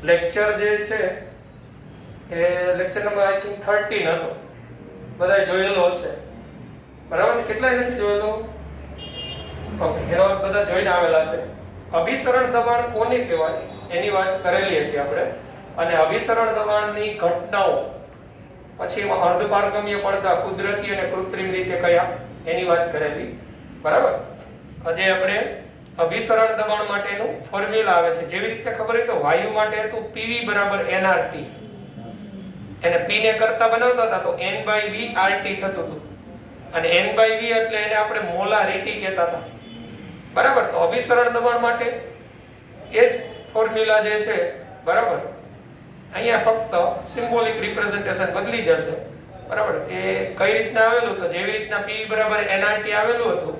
Lecture જે છે એ lecture number I think 13 હતો, બધાએ જોયેલો હશે, બરાબર છે? કેટલાય નથી જોયેલો? ઓકે, એનો બધા જોઈને આવેલા છે. અભિસરણ દબાણ કોને કહેવાય એની વાત કરેલી હતી આપણે, અને અભિસરણ દબાણની ઘટનાઓ, પછી એમાં અર્ધપારગમ્ય પડદા કુદરતી અને કૃત્રિમ રીતે કયા એની વાત કરેલી, બરાબર? આજે આપણે અભિસરણ દબાણ માટેનું ફોર્મ્યુલા આવે છે. જેવી રીતે ખબર હોય તો વાયુ માટે હતું PV = nRT, એને P ને કરતા બનાવતા હતા તો N/V RT થતું હતું, અને N/V એટલે એને આપણે મોલારિટી કહેતા હતા, બરાબર? તો અભિસરણ દબાણ માટે એ જ ફોર્મ્યુલા જે છે, બરાબર? અહીંયા ફક્ત સિમ્બોલિક રિપ્રેઝન્ટેશન બદલી જશે, બરાબર? એ કઈ રીતના આવેલું, તો જેવી રીતના P = nRT આવેલું હતું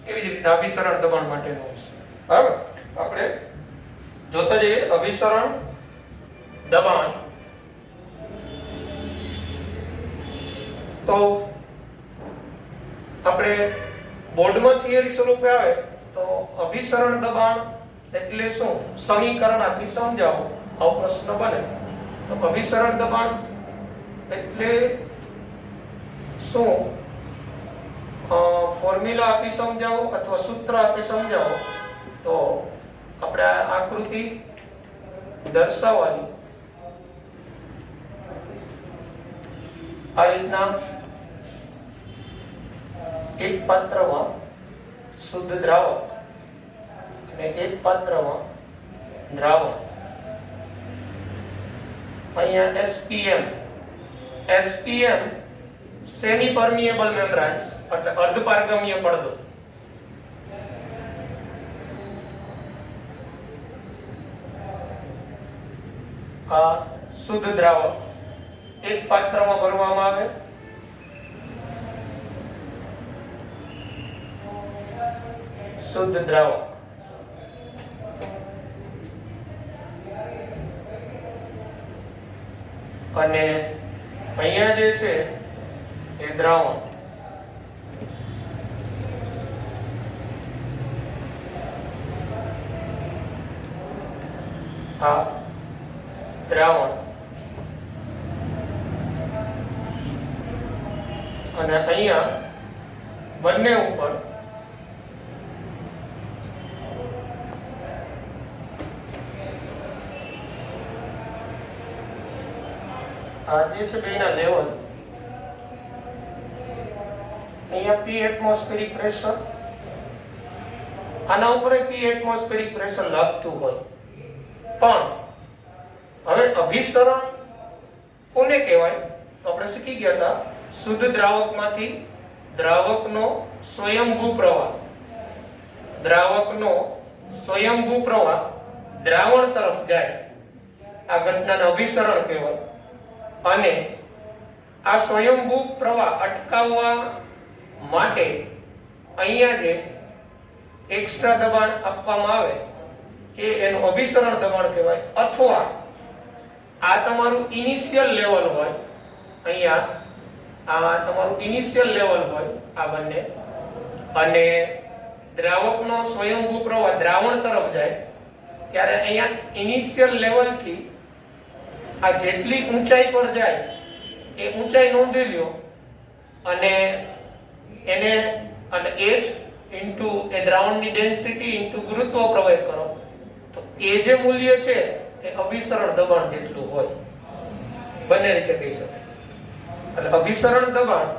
એવી જ રીતના અભિસરણ દબાણ માટેનું હશે, બરાબર? આપણે જોતા જઈએ અભિસરણ દબાણ. તો આપણે બોર્ડમાં થિયરી સ્વરૂપે આવે તો અભિસરણ દબાણ એટલે શું, સમીકરણ આપી સમજાવો, આવો પ્રશ્ન બને તો અભિસરણ દબાણ એટલે શું, ફોર્મ્યુલા આપી સમજાવો અથવા સૂત્ર આપી સમજાવો, તો આપણે આ આકૃતિ દર્શાવવાની આ રીતના એક પાત્રમાં શુદ્ધ દ્રાવક અને એક પાત્રમાં દ્રાવણ, અહીંયા SPM સેમી પરમિએબલ મેમ્બ્રેન્સ એટલે અર્ધપારગમ્ય પડદો, આ શુદ્ધ દ્રાવક એક પાત્રમાં ભરવામાં આવે, શુદ્ધ દ્રાવક, અને અહીંયા જે છે એ દ્રાવણ, આ દ્રાવણ, અને અહીંયા બંને ઉપર આ જે છે બેના લેવલ, અહીંયા P એટમોસ્ફેરિક પ્રેશર, આના ઉપર P એટમોસ્ફેરિક પ્રેશર લાગતું હોય, પણ હવે અભિસરણ કોને કહેવાય તો આપણે શીખી ગયા હતા, શુદ્ધ દ્રાવકમાંથી દ્રાવકનો સ્વયંભૂ પ્રવાહ, દ્રાવકનો સ્વયંભૂ પ્રવાહ દ્રાવણ તરફ જાય, આ ઘટનાને અભિસરણ કહેવાય. અને આ સ્વયંભૂ પ્રવાહ અટકાવવા માટે અહીંયા જે એક્સ્ટ્રા દબાણ આપવામાં આવે એ એનું અભિસરણ દબાણ કહેવાય. અથવા આ તમારું ઇનિશિયલ લેવલ હોય, અહીંયા આ તમારું ઇનિશિયલ લેવલ હોય આ બંને, અને દ્રાવકનો સ્વયંભૂ પ્રવાહ દ્રાવણ તરફ જાય ત્યારે અહીંયા ઇનિશિયલ લેવલ થી આ જેટલી ઊંચાઈ પર જાય એ ઊંચાઈ નોંધી લ્યો, અને એને અને h ઇન્ટુ એ દ્રાવણની ડેન્સિટી ઇન્ટુ ગુરુત્વ પ્રવેગ કરો તો એ જે મૂલ્ય છે એ અભિસરણ દબાણ જેટલું હોય, બંને રીતે કહી શકાય. એટલે અભિસરણ દબાણ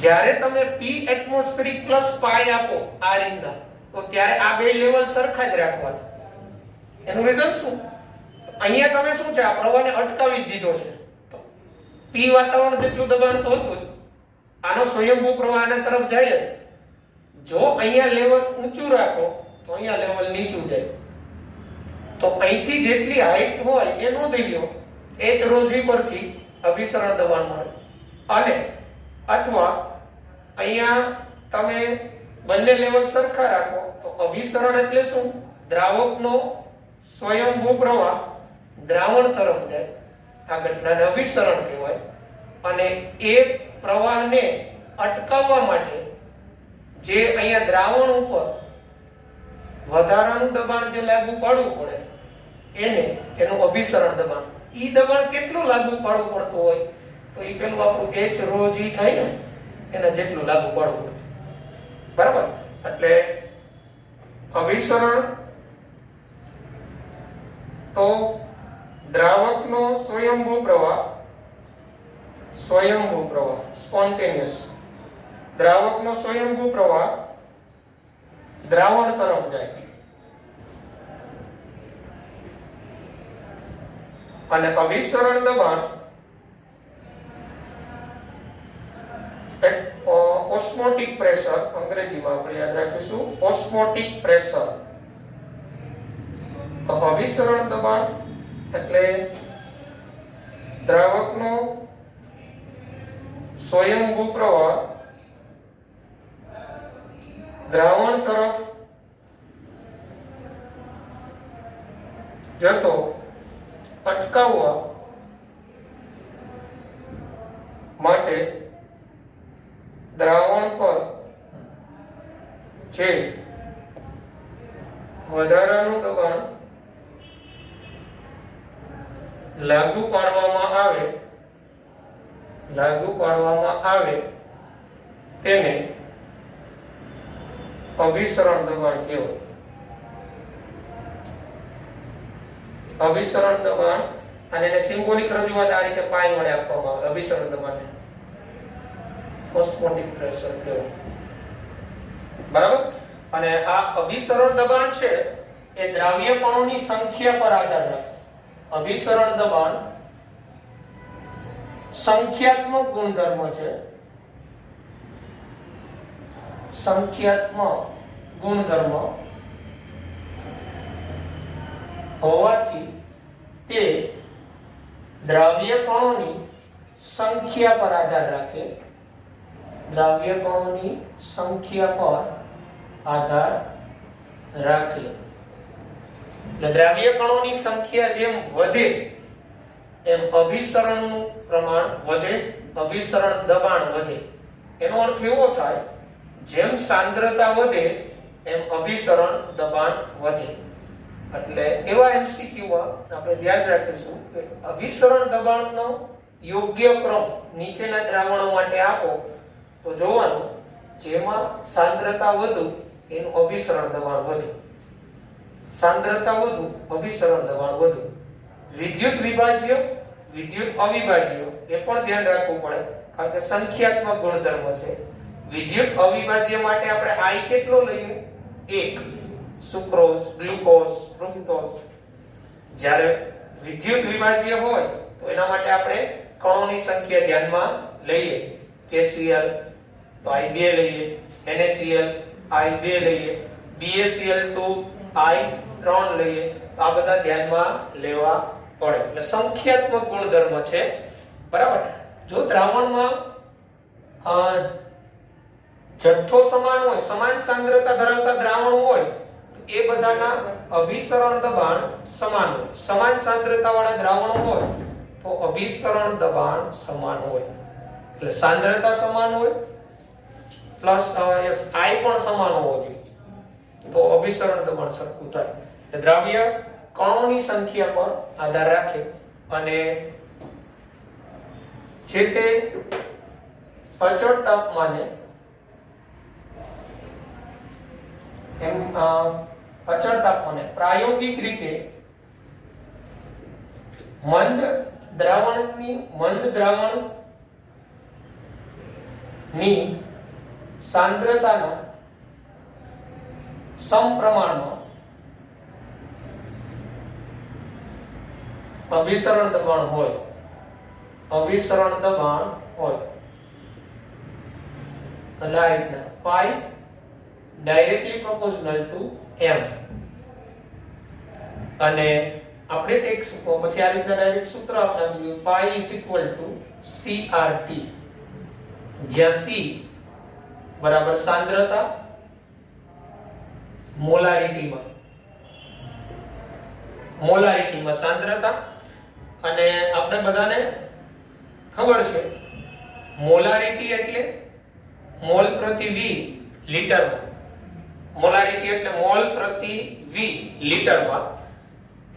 જ્યારે તમે P એટમોસ્ફેરિક પ્લસ પાઈ આપો આ રીતના, તો ત્યારે આ બે લેવલ સરખા જ રાખવાના. એનું રીઝન શું, અહીંયા તમે શું છે, આ પ્રવાહને અટકાવી દીધો છે, તો P વાતાવરણ જેટલું દબાણ તો હતું જ, આનો સ્વયંભૂ પ્રવાહ આના તરફ જાય જ. જો અહીંયા લેવલ ઊંચું રાખો તો અહીંયા લેવલ નીચું જાય, તો અહીંથી જેટલી હાઈટ હોય એ નોંધી લ્યો, h ρg પરથી અભિસરણ દબાણ મળે. અને અથવા અહીંયા તમે બંને લેવલ સરખા રાખો તો અભિસરણ એટલે શું, દ્રાવકનો સ્વયંભૂ પ્રવાહ દ્રાવણ તરફ જાય, આ ઘટનાને અભિસરણ કહેવાય. અને એ પ્રવાહને અટકાવવા માટે જે અહીંયા દ્રાવણ ઉપર વધારાનું દબાણ જે લાગુ પાડવું પડે એને એનું અભિસરણ દબાણ, ઈ દબાણ કેટલું લાગુ પાડવું પડતું હોય તો ઈ પેલું આપણું h ρ g થાય ને એના જેટલું લાગુ પાડવું પડતું. બરાબર? એટલે અભિસરણ તો દ્રાવકનો સ્વયંભૂ પ્રવાહ, સ્પોન્ટેનિયસ દ્રાવકનો સ્વયંભૂ પ્રવાહ દ્રાવણ તરફ જાય અને અભિસરણ દબાણ ઓસ્મોટિક પ્રેશર, અંગ્રેજીમાં આપણે યાદ રાખીશું ઓસ્મોટિક પ્રેશર. તો અભિસરણ દબાણ એટલે દ્રાવકનો સ્વયંભૂ પ્રવાહ દ્રાવણ તરફ જતો અટકાવવા માટે દ્રાવણ પર જે વધારાનું દબાણ લાગુ પાડવામાં આવે તેને અભિસરણ દબાણ કહેવાય. અભિસરણ દબાણ અને એને સિમ્બોલિક રજૂઆત આ રીતે પાઈ વડે આપવામાં આવે. અભિસરણ દબાણને ઓસ્મોટિક પ્રેશર કહેવાય. બરાબર? અને આ અભિસરણ દબાણ છે એ દ્રાવ્ય કણોની સંખ્યા પર આધાર રાખે. અભિસરણ દબાણ સંખ્યાત્મક ગુણધર્મ છે. સંખ્યાત્મક ગુણધર્મ હોવાથી તે દ્રાવ્ય કણોની સંખ્યા પર આધાર રાખે. દ્રાવ્ય કણોની સંખ્યા પર આધાર રાખે. એટલે દ્રાવ્ય કણોની સંખ્યા જેમ વધે એમ અભિસરણનું પ્રમાણ વધે, અભિસરણ દબાણ વધે. એનો અર્થ એવો થાય જેમ સાંદ્રતા વધે એમ અભિસરણ દબાણ વધે. એટલે એવા એમસીક્યુમાં આપણે ધ્યાન રાખીશું કે અભિસરણ દબાણનો યોગ્ય ક્રમ નીચેના દ્રાવણો માટે આપો તો જોવાનું જેમાં સાંદ્રતા વધુ એનું અભિસરણ દબાણ વધુ, સાંદ્રતા વધુ અભિસરણ દબાણ વધુ. વિદ્યુત વિભાજ્ય, વિદ્યુત અવિભાજ્ય એ પણ ધ્યાન રાખવું પડે કારણ કે સંખ્યાત્મક ગુણધર્મ છે. વિદ્યુત અવિભાજ્ય માટે આપણે I કેટલો લઈએ? 1. Sucrose, glucose, fructose. જ્યારે વિદ્યુત વિભાજ્ય હોય તો એના માટે આપણે કણોની સંખ્યા ધ્યાનમાં લઈએ. KCl તો I2 લઈએ, NaCl I2 લઈએ, BaCl2 I3 લઈએ. તો આ બધા ધ્યાનમાં લેવા પડે. એટલે સંખ્યાત્મક ગુણધર્મ છે. બરાબર? જો દ્રાવણમાં જથ્થો સમાન હોય, સમાન સાંદ્રતા ધરાવતા દ્રાવણ હોય એ બધાના અભિસરણ દબાણ સમાન હોય. સમાન સાંદ્રતા વાળા દ્રાવણો હોય તો અભિસરણ દબાણ સમાન હોય. એટલે સાંદ્રતા સમાન હોય પ્લસ I પણ સમાન હોવો જોઈએ તો અભિસરણ દબાણ સરખું થાય. દ્રાવ્ય કણોની સંખ્યા પર આધાર રાખે અને જે તે અચળ તાપમાને અચળ તાપમાને પ્રાયોગિક રીતે મંદ દ્રાવણની સાંદ્રતાના સમપ્રમાણમાં અભિસરણ દબાણ હોય. અભિસરણ દબાણ હોય એટલે આ રીતના પાઈ ડાયરેક્ટલી પ્રોપોર્શનલ ટુ m અને આપણે ટેક્સ પછી આ રીતના ડાયરેક્ટ સૂત્ર આપણે પાઈ CRT જ્યાં C બરાબર સાંદ્રતા મોલારિટીમાં સાંદ્રતા અને આપણે બધાને ખબર છે મોલારિટી એટલે મોલ પ્રતિ v લીટરમાં. મોલારિટી એટલે મોલ પ્રતિ v લીટરમાં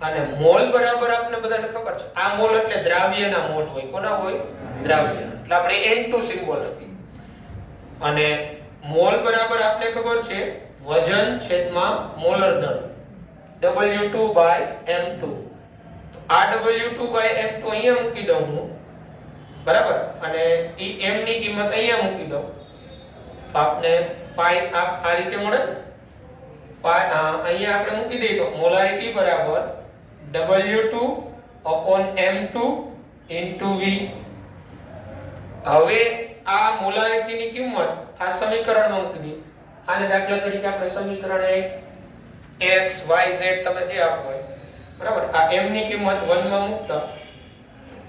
અને મોલ બરાબર આપણે બધાને ખબર છે આ મોલ એટલે દ્રાવ્યના મોલ હોય. કોના હોય? દ્રાવ્ય. એટલે આપણે N2 સિમ્બોલ હતી. અને મોલ બરાબર આપણે ખબર છે વજન છેદમાં મોલર દળ W2/M2. તો આ W2/M2 અહીંયા મૂકી દઉં હું, બરાબર, અને ઈ m ની કિંમત અહીંયા મૂકી દઉં તો આપણે પાઈ આ રીતે મળે. અહીંયા આપણે મૂકી દઈએ તો મોલારિટી બરાબર W2/M2 * V. હવે આ મોલારિટી ની કિંમત આ સમીકરણમાં મૂકી દઈએ. આને દાખલા તરીકે આપણે સમીકરણ x y z તમે જે આપો હોય, બરાબર, આ m ની કિંમત 1 માં મૂકતા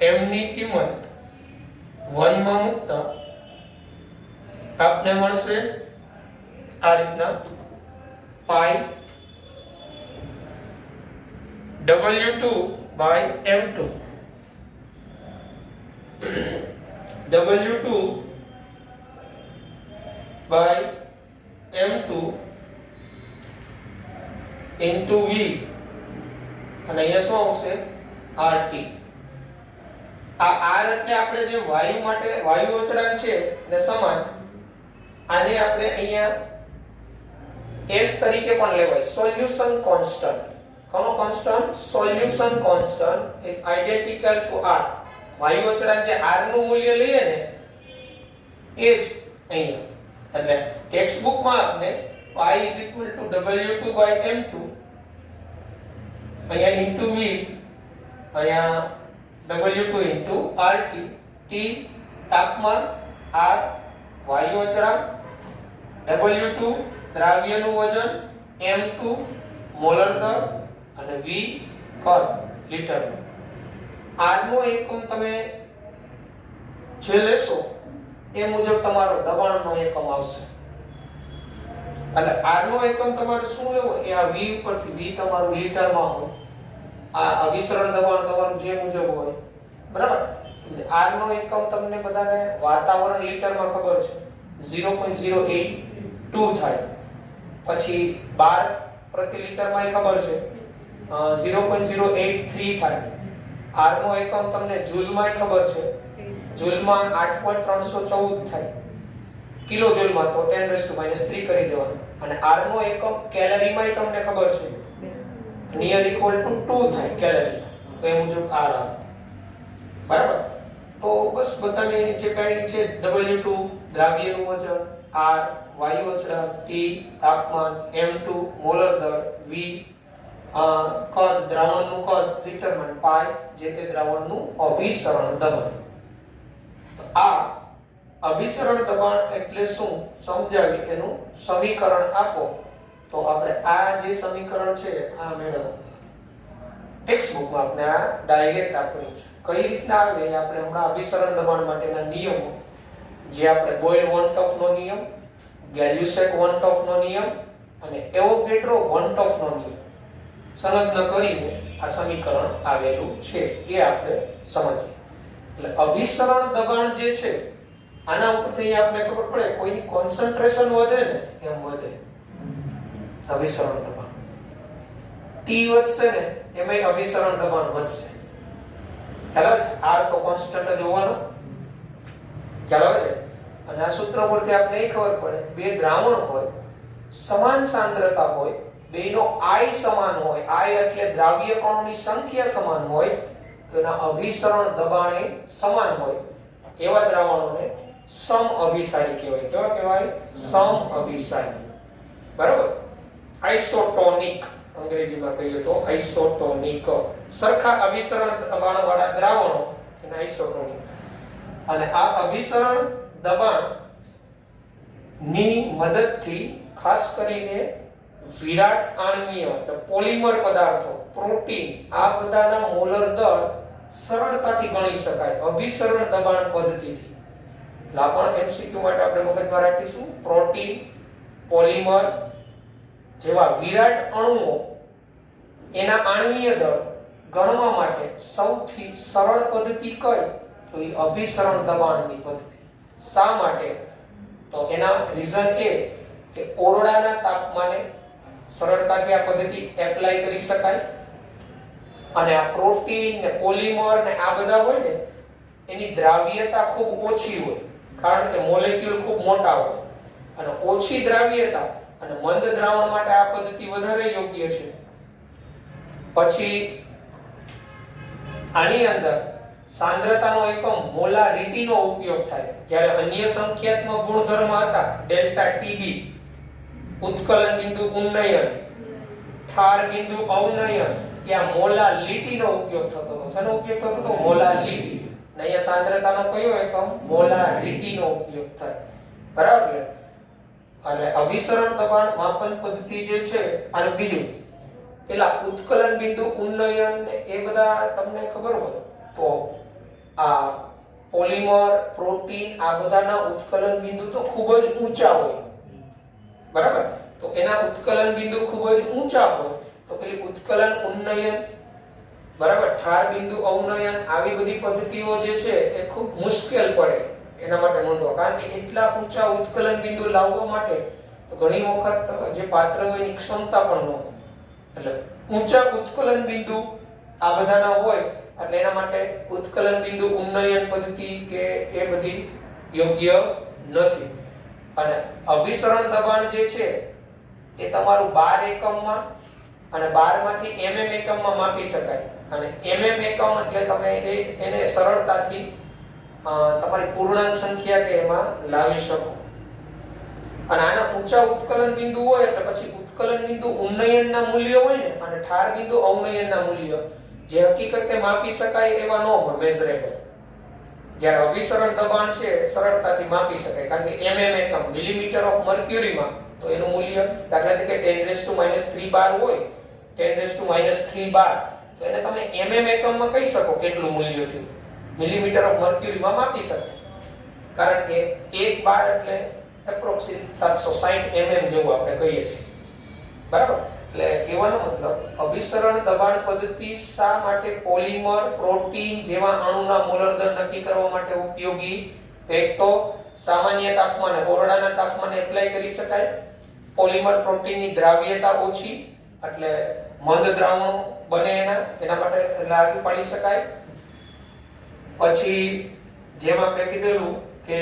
m ની કિંમત 1 માં મૂકતા આપને મળશે આ રીતના પાઈ W2/M2 W2/M2 into V અને અહીંયા શું આવશે RT. આ R એટલે આપણે જે વાયુ માટે વાયુ અચળાંક છે ને સમાન, આને આપણે અહીંયા S તરીકે પણ લેવાય. Solution constant. કોનો constant? Solution constant is identical to R. વાયુ અચળાંક જે R નું મૂલ્ય લઈએ ને એ જ અહીંયા. એટલે ટેક્સ્ટ બુક માં આપણે pi = W2/M2 અહીંયા into V, અહીંયા W2 into RT. T તાપમાન, R વાયુ અચળાંક, W2 દ્રાવ્યનું વજન, M2 મોલર દળ અને V કદ લીટર. R નો એકમ તમે જે લેશો એ મુજબ તમારો દબાણનો એકમ આવશે. એટલે R નો એકમ તમારે શું લેવો એ આ V ઉપરથી V તમારું લીટરમાં હોય, આ અભિસરણ દબાણ તમારું જે મુજબ હોય, બરાબર. R નો એકમ તમને બધાને વાતાવરણ લીટરમાં ખબર છે 0.082 થાય. પછી 12 પ્રતિ લીટરમાં ખબર છે 0.083 થાય. R નો એકમ તમને જૂલમાં ખબર છે, જૂલમાં 8.314 થાય. કિલો જૂલમાં તો 10⁻³ કરી દેવાનું. અને R નો એકમ કેલરીમાં તમને ખબર છે નિયર ઇક્વલ ટુ 2 થાય કેલરી. તો એ મુજબ R આવે, બરાબર. તો બસ બધાને જે કઈ છે W2 દ્રાવ્યનું વજન, R વાયુ અચળાંક, T તાપમાન, M2 મોલર દળ, V કદ દ્રાવણનું કદ ડિટરમાઇન, પાઈ જે તે દ્રાવણનું અભિસરણ દબાણ. તો આ અભિસરણ દબાણ એટલે શું સમજાવી એનું સમીકરણ આપો તો આપણે આ જે સમીકરણ છે આ મેળવો. ટેક્સ્ટ બુકમાં આપણે આ ડાયરેક્ટ આપેલું છે. કઈ રીતના આવે એ આપણે હમણાં અભિસરણ દબાણ માટેના નિયમો જે આપણે બોયલ વન ટોફ નો નિયમ, ગેલ્યુસેક વન ટોફ નો નિયમ અને એવોગેડ્રો વન ટોફ નો નિયમ સંલગ્ન કરીને આ સમીકરણ આવેલું છે એ આપણે સમજીએ. એટલે અભિસરણ દબાણ જે છે આના ઉપરથી આપણે ખબર પડે કોઈની કોન્સન્ટ્રેશન વધે ને એમ વધે અભિસરણ દબાણ. T વધશે ને એમાં અભિસરણ દબાણ વધશે. ખ્યાલ આવે? R તો કોન્સ્ટન્ટ જ હોવાનો. ખ્યાલ આવે? અને આ સૂત્ર પરથી આપણે એ ખબર પડે બે દ્રાવણ હોય, સમાન સાંદ્રતા હોય, બેનો I સમાન હોય, I એટલે દ્રાવ્ય કણોની સંખ્યા સમાન હોય તો એના અભિસરણ દબાણ એ સમાન હોય. એવા દ્રાવણોને સમ અભિસારી કહેવાય. કેવા કહેવાય? સમ અભિસારી. બરાબર. આઇસોટોનિક અંગ્રેજીમાં કહીએ તો આઇસોટોનિક. સરખા અભિસરણ દબાણ વાળા દ્રાવણો એને આઇસોટોનિક. અને આ અભિસરણ દબાણ ની મદદથી ખાસ કરીને વિરાટ આણ્વીય એટલે પોલિમર પદાર્થો, પ્રોટીન આ બધાના મોલર દળ સરળતાથી ગણી શકાય અભિસરણ દબાણ પદ્ધતિથી. આ પણ MCQ માટે આપણે મગજમાં રાખીશું. પ્રોટીન, પોલિમર જેવા વિરાટ અણુઓ એના આણ્વીય દળ ગણવા માટે સૌથી સરળ પદ્ધતિ કઈ તો એ અભિસરણ દબાણની પદ્ધતિ. શા માટે તો એના રીઝન એ કે ઓરડાના તાપમાને સરળતાથી આ પદ્ધતિ એપ્લાય કરી શકાય. અને આ પ્રોટીન ને પોલિમર ને આ બધા હોય ને એની દ્રાવ્યતા ખૂબ ઓછી હોય, કારણ કે મોલેક્યુલ ખૂબ મોટા હોય. અને ઓછી દ્રાવ્યતા અને મંદ દ્રાવણ માટે આ પદ્ધતિ વધારે યોગ્ય છે. પછી આની અંદર સાંદ્રતાનો એકમ મોલારિટીનો ઉપયોગ થાય. જ્યારે અન્ય સંખ્યાત્મક ગુણધર્મ હતા ડેલ્ટા ટીબી, ઉત્કલન બિંદુ ઉન્નયન, ઠાર બિંદુ અવનયન, ત્યાં મોલાલિટીનો ઉપયોગ થતો હતો. શેનો ઉપયોગ થતો હતો? મોલાલિટી. અને અહીંયા સાંદ્રતાનો કયો એકમ? મોલારિટીનો ઉપયોગ થાય. બરાબર છે. અને અભિસરણ દબાણ માપન પદ્ધતિ જે છે અને બીજું પેલા ઉત્કલન બિંદુ ઉન્નયન એ બધા તમને ખબર હોય તો આ પોલિમર, પ્રોટીન આ બધાના ઉત્કલન બિંદુ તો ખૂબ જ ઊંચા હોય. બરાબર? તો એના ઉત્કલન બિંદુ ખૂબ જ ઊંચા હોય તો પેલી ઉત્કલન ઉન્નયન, બરાબર, ઠાર બિંદુ અવનયન આવી બધી પદ્ધતિઓ જે છે એ ખૂબ મુશ્કેલ પડે એના માટે નોંધવા. કારણ કે એટલા ઊંચા ઉત્કલન બિંદુ લાવવા માટે તો ઘણી વખત જે પાત્ર હોય એની ક્ષમતા પણ ન હોય. એટલે ઊંચા ઉત્કલન બિંદુ આ બધાના હોય એટલે એના માટે ઉત્કલન બિંદુ ઉન્નયન પદ્ધતિ કે એ બધી યોગ્ય નથી. અને અભિસરણ દબાણ જે છે એ તમારું 12 એકમમાં અને 12 માંથી mm એકમમાં માપી શકાય. અને mm એકમ એટલે તમે એને સરળતાથી તમારી પૂર્ણાંક સંખ્યા કે એમાં લાવી શકો. અને આના ઊંચા ઉત્કલન બિંદુ હોય એટલે પછી ઉત્કલન બિંદુ ઉન્નયનના મૂલ્ય હોય ને અને ઠાર બિંદુ અવનયનના મૂલ્ય જે હકીકતે માપી શકાય એવા ન હોય, મેઝરેબલ. જ્યારે અભિસરણ દબાણ છે સરળતાથી માપી શકાય, કારણ કે mm એકમ મિલીમીટર ઓફ મર્ક્યુરીમાં તો એનું મૂલ્ય દાખલા તરીકે 10⁻³ બાર હોય, 10⁻³ બાર, તો એને તમે mm એકમમાં કહી શકો કેટલું મૂલ્ય થયું. મિલીમીટર ઓફ મર્ક્યુરીમાં માપી શકાય, કારણ કે 1 બાર એટલે એપ્રોક્સિમેટ 760 mm જેવું આપણે કહીએ છીએ. બરાબર? એટલે કહેવાનો મતલબ અભિસરણ દબાણ પદ્ધતિ શા માટે પોલિમર, પ્રોટીન જેવા અણુના મોલર દર નક્કી કરવા માટે ઉપયોગી? એક તો સામાન્ય તાપમાને, ઓરડાના તાપમાને એપ્લાય કરી શકાય. પોલિમર, પ્રોટીનની દ્રાવ્યતા ઓછી એટલે મંદ દ્રાવણો બને એના માટે લાગુ પાડી શકાય. પછી જેમ આપણે કીધેલું કે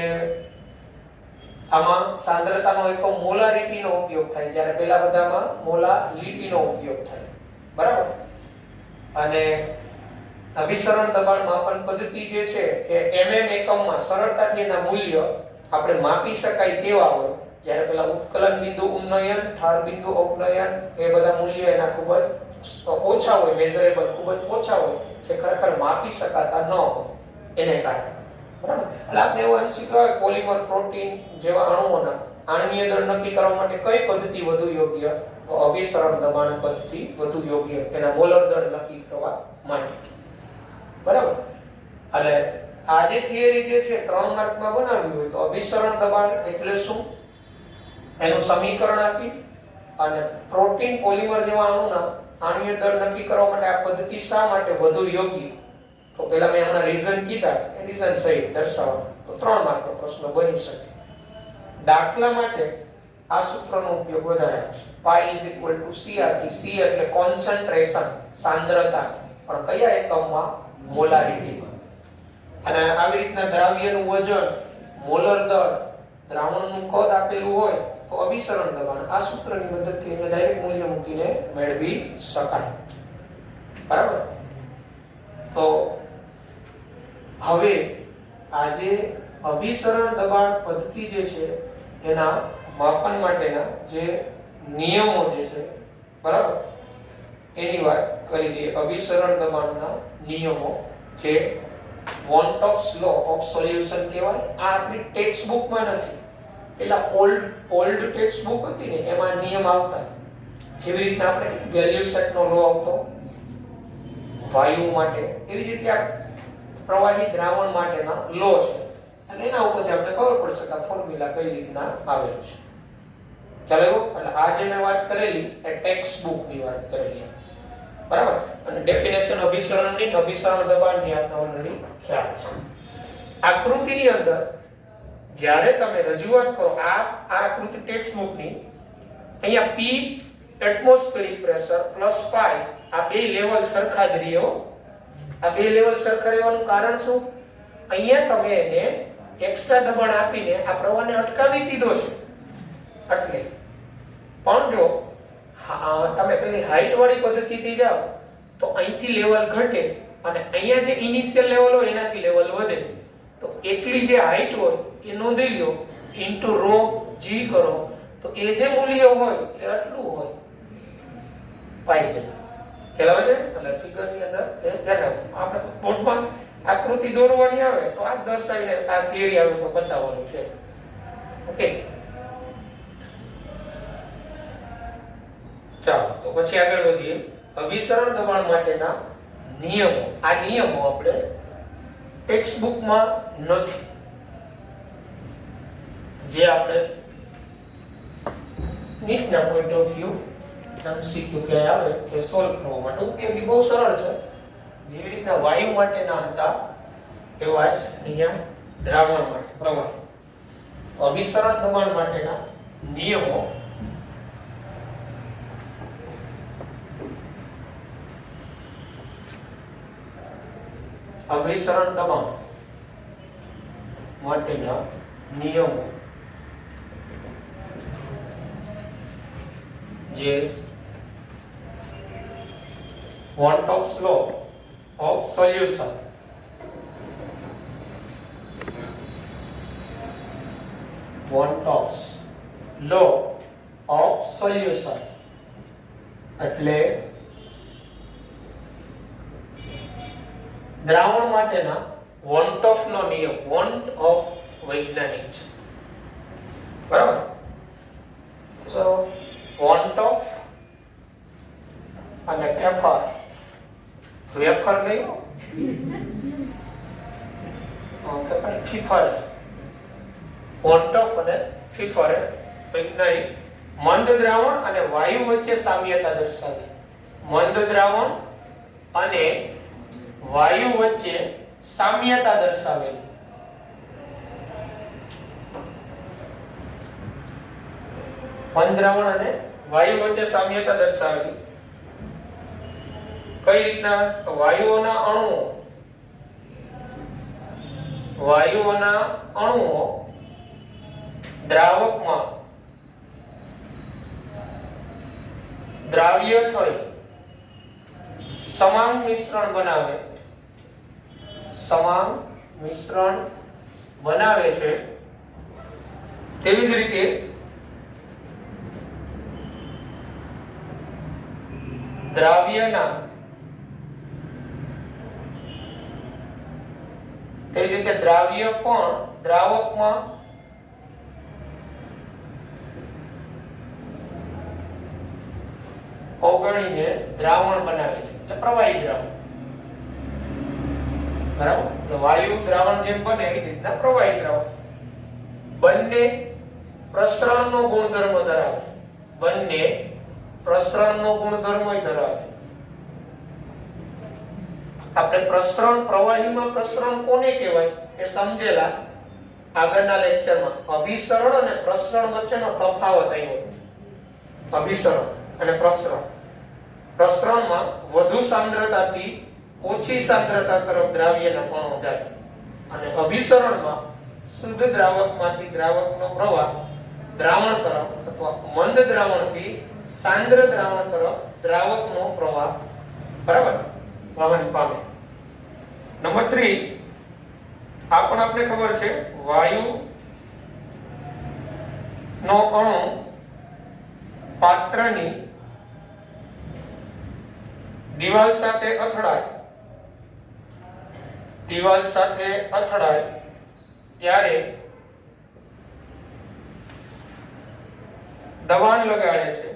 આમાં સાંદ્રતાનો એકમ મોલારિટીનો ઉપયોગ થાય, જ્યારે પેલા બધામાં મોલાલિટીનો ઉપયોગ થાય. બરાબર? અને અભિસરણ દબાણ માપન પદ્ધતિ જે છે એ mm એકમમાં સરળતાથી એના મૂલ્ય આપણે માપી શકાય તેવા હોય, જ્યારે પેલા ઉત્કલન બિંદુ ઉન્નયન, ઠાર બિંદુ અવનયન એ બધા મૂલ્ય એના ખૂબ જ ઓછા હોય, મેઝરેબલ ખૂબ જ ઓછા હોય, જે ખરેખર માપી શકાતા ન હોય એને કારણે. બરાબર? એટલે આપણે એવું એમ શીખવાય પોલિમર, પ્રોટીન જેવા અણુઓના આણ્વીય દળ નક્કી કરવા માટે કઈ પદ્ધતિ વધુ યોગ્ય? તો અભિસરણ દબાણ પદ્ધતિ વધુ યોગ્ય એના મોલર દળ નક્કી કરવા માટે. બરાબર? એટલે આ જે થિયરી જે છે 3 માર્કમાં બનાવી હોય તો અભિસરણ દબાણ એટલે શું એનું સમીકરણ આપી અને પ્રોટીન, પોલિમર જેવા અણુના આણ્વીય દળ નક્કી કરવા માટે આ પદ્ધતિ શા માટે વધુ યોગ્ય? તો પહેલા મેં હમણાં રીઝન કીધા, એ રીઝન સહિત દર્શાવો તો 3 માર્કનો પ્રશ્ન બની શકે. દાખલા માટે આ સૂત્રનો ઉપયોગ વધારે આવશે. π = CRT. C એટલે કોન્સન્ટ્રેશન, સાંદ્રતા, પણ કયા એકમમાં? મોલારિટીમાં. અને આવી રીતના દ્રાવ્યનું વજન, મોલર દર, દ્રાવણનું કદ આપેલું હોય તો અભિસરણ દબાણ આ સૂત્રની મદદથી એને ડાયરેક્ટ મૂલ્ય મૂકીને મેળવી શકાય. બરાબર? તો હવે આજે અભિસરણ દબાણ પદ્ધતિ જે છે એના માપન માટેના જે નિયમો જે છે, બરાબર, એની વાત કરી દઈએ. અભિસરણ દબાણના નિયમો જે વોન-ટોપ્સ લો ઓફ સોલ્યુશન કહેવાય. આ આપણી ટેક્સ્ટ બુકમાં નથી, પેલા ઓલ્ડ ટેક્સ્ટ બુક હતી ને એમાં નિયમ આવતા. જેવી રીતના આપણે વેલ્યુ સેટનો લો આવતો વાયુ માટે, એવી જ રીતે આ પ્રવાહી દ્રાવણ માટેના લો છે. અને એના ઉપરથી આપણે ખબર પડશે કે આ ફોર્મ્યુલા કઈ રીતના આવેલું છે. ખ્યાલ આવ્યો? એટલે આ જે મેં વાત કરેલી એ ટેક્સ્ટ બુકની વાત કરેલી. બરાબર? અને ડેફિનેશન અભિસરણની, અભિસરણ દબાણની આપને ઓલરેડી ખ્યાલ છે. આકૃતિની અંદર જ્યારે તમે રજૂઆત કરો આ આકૃતિ ટેક્સ્ટ બુકની, અહીંયા P એટમોસ્ફેરિક પ્રેશર + π આ બે લેવલ સરખા જ રહ્યો. આ બે લેવલ સરખા રહેવાનું કારણ શું? અહીંયા તમે એને એક્સ્ટ્રા દબાણ આપીને આ પ્રવાહને અટકાવી દીધો છે એટલે. પણ જો તમે પેલી હાઈટ વાળી પદ્ધતિથી જાઓ તો અહીંથી લેવલ ઘટે અને અહીંયા જે ઇનિશિયલ લેવલ હોય એનાથી લેવલ વધે. તો એટલી જે હાઈટ હોય એ નોંધી લો ઇન્ટુ રો g કરો તો એ જે મૂલ્ય હોય એ આટલું હોય પાઈ છે. ખ્યાલ આવે છે? એટલે ફિગરની અંદર એ ધ્યાન રાખો. આપણે બોર્ડમાં આકૃતિ દોરવાની આવે તો આ દર્શાવીને આ થિયરી આવે તો બતાવવાનું છે. ઓકે, ચાલો તો પછી આગળ વધીએ. અભિસરણ દબાણ માટેના નિયમો. આ નિયમો આપણે ટેક્સ્ટ બુકમાં નથી, જે આપણે નીટના પોઈન્ટ ઓફ વ્યૂ MCQ કે આવે તે સોલ્વ કરવા માટે ઉપયોગી. બહુ સરળ છે. જેવી રીતના વાયુ માટેના હતા એવા જ અહીંયા દ્રાવણ માટે પ્રવાહ. અભિસરણ દબાણ માટેના નિયમો અભિસરણ દબાણ માટેના નિયમો જે want of slow of solution want of law of solution એટલે દ્રાવણ માટેના want of નો નિયમ. want of વૈજ્ઞાનિક છે, બરાબર? તો want of અને વેફર નહીં, ફીફર. want of અને ફીફર વૈજ્ઞાનિક મંદ દ્રાવણ અને વાયુ વચ્ચે સામ્યતા દર્શાવી. મંદ દ્રાવણ અને વાયુ વચ્ચે સામ્યતા દર્શાવેલી. મંદ દ્રાવણ અને વાયુ વચ્ચે સામ્યતા દર્શાવેલી. કઈ રીતના? વાયુઓના અણુઓ દ્રાવકમાં દ્રાવ્ય થઈ સમાન મિશ્રણ બનાવે છે. તેવી જ રીતે દ્રાવ્ય પણ દ્રાવકમાં ઓગળીને દ્રાવણ બનાવે છે, એટલે પ્રવાહી દ્રાવણ. બરાબર? તો વાયુ દ્રાવણ જેમ બને એવી રીતના પ્રવાહી દ્રાવણ. બંને પ્રસરણનો ગુણધર્મ ધરાવે. ધરાવે. આપણે પ્રસરણ, પ્રવાહીમાં પ્રસરણ કોને કહેવાય એ સમજેલા આગળના લેક્ચરમાં. અભિસરણ અને પ્રસરણ વચ્ચેનો તફાવત આવ્યો હતો. અભિસરણ અને પ્રસરણ. પ્રસરણમાં વધુ સાંદ્રતાથી ઓછી સાંદ્રતા તરફ દ્રાવ્યના કણો જાય અને અભિસરણમાં શુદ્ધ દ્રાવકમાંથી દ્રાવકનો પ્રવાહ દ્રાવણ તરફ અથવા મંદ દ્રાવણથી સાંદ્ર દ્રાવણ તરફ દ્રાવકનો પ્રવાહ, બરાબર, વહન પામે. નંબર 3 આ પણ આપણે ખબર છે. વાયુ નો અણુ પાત્રની દિવાલ સાથે અથડાય ત્યારે દબાણ લગાડે છે.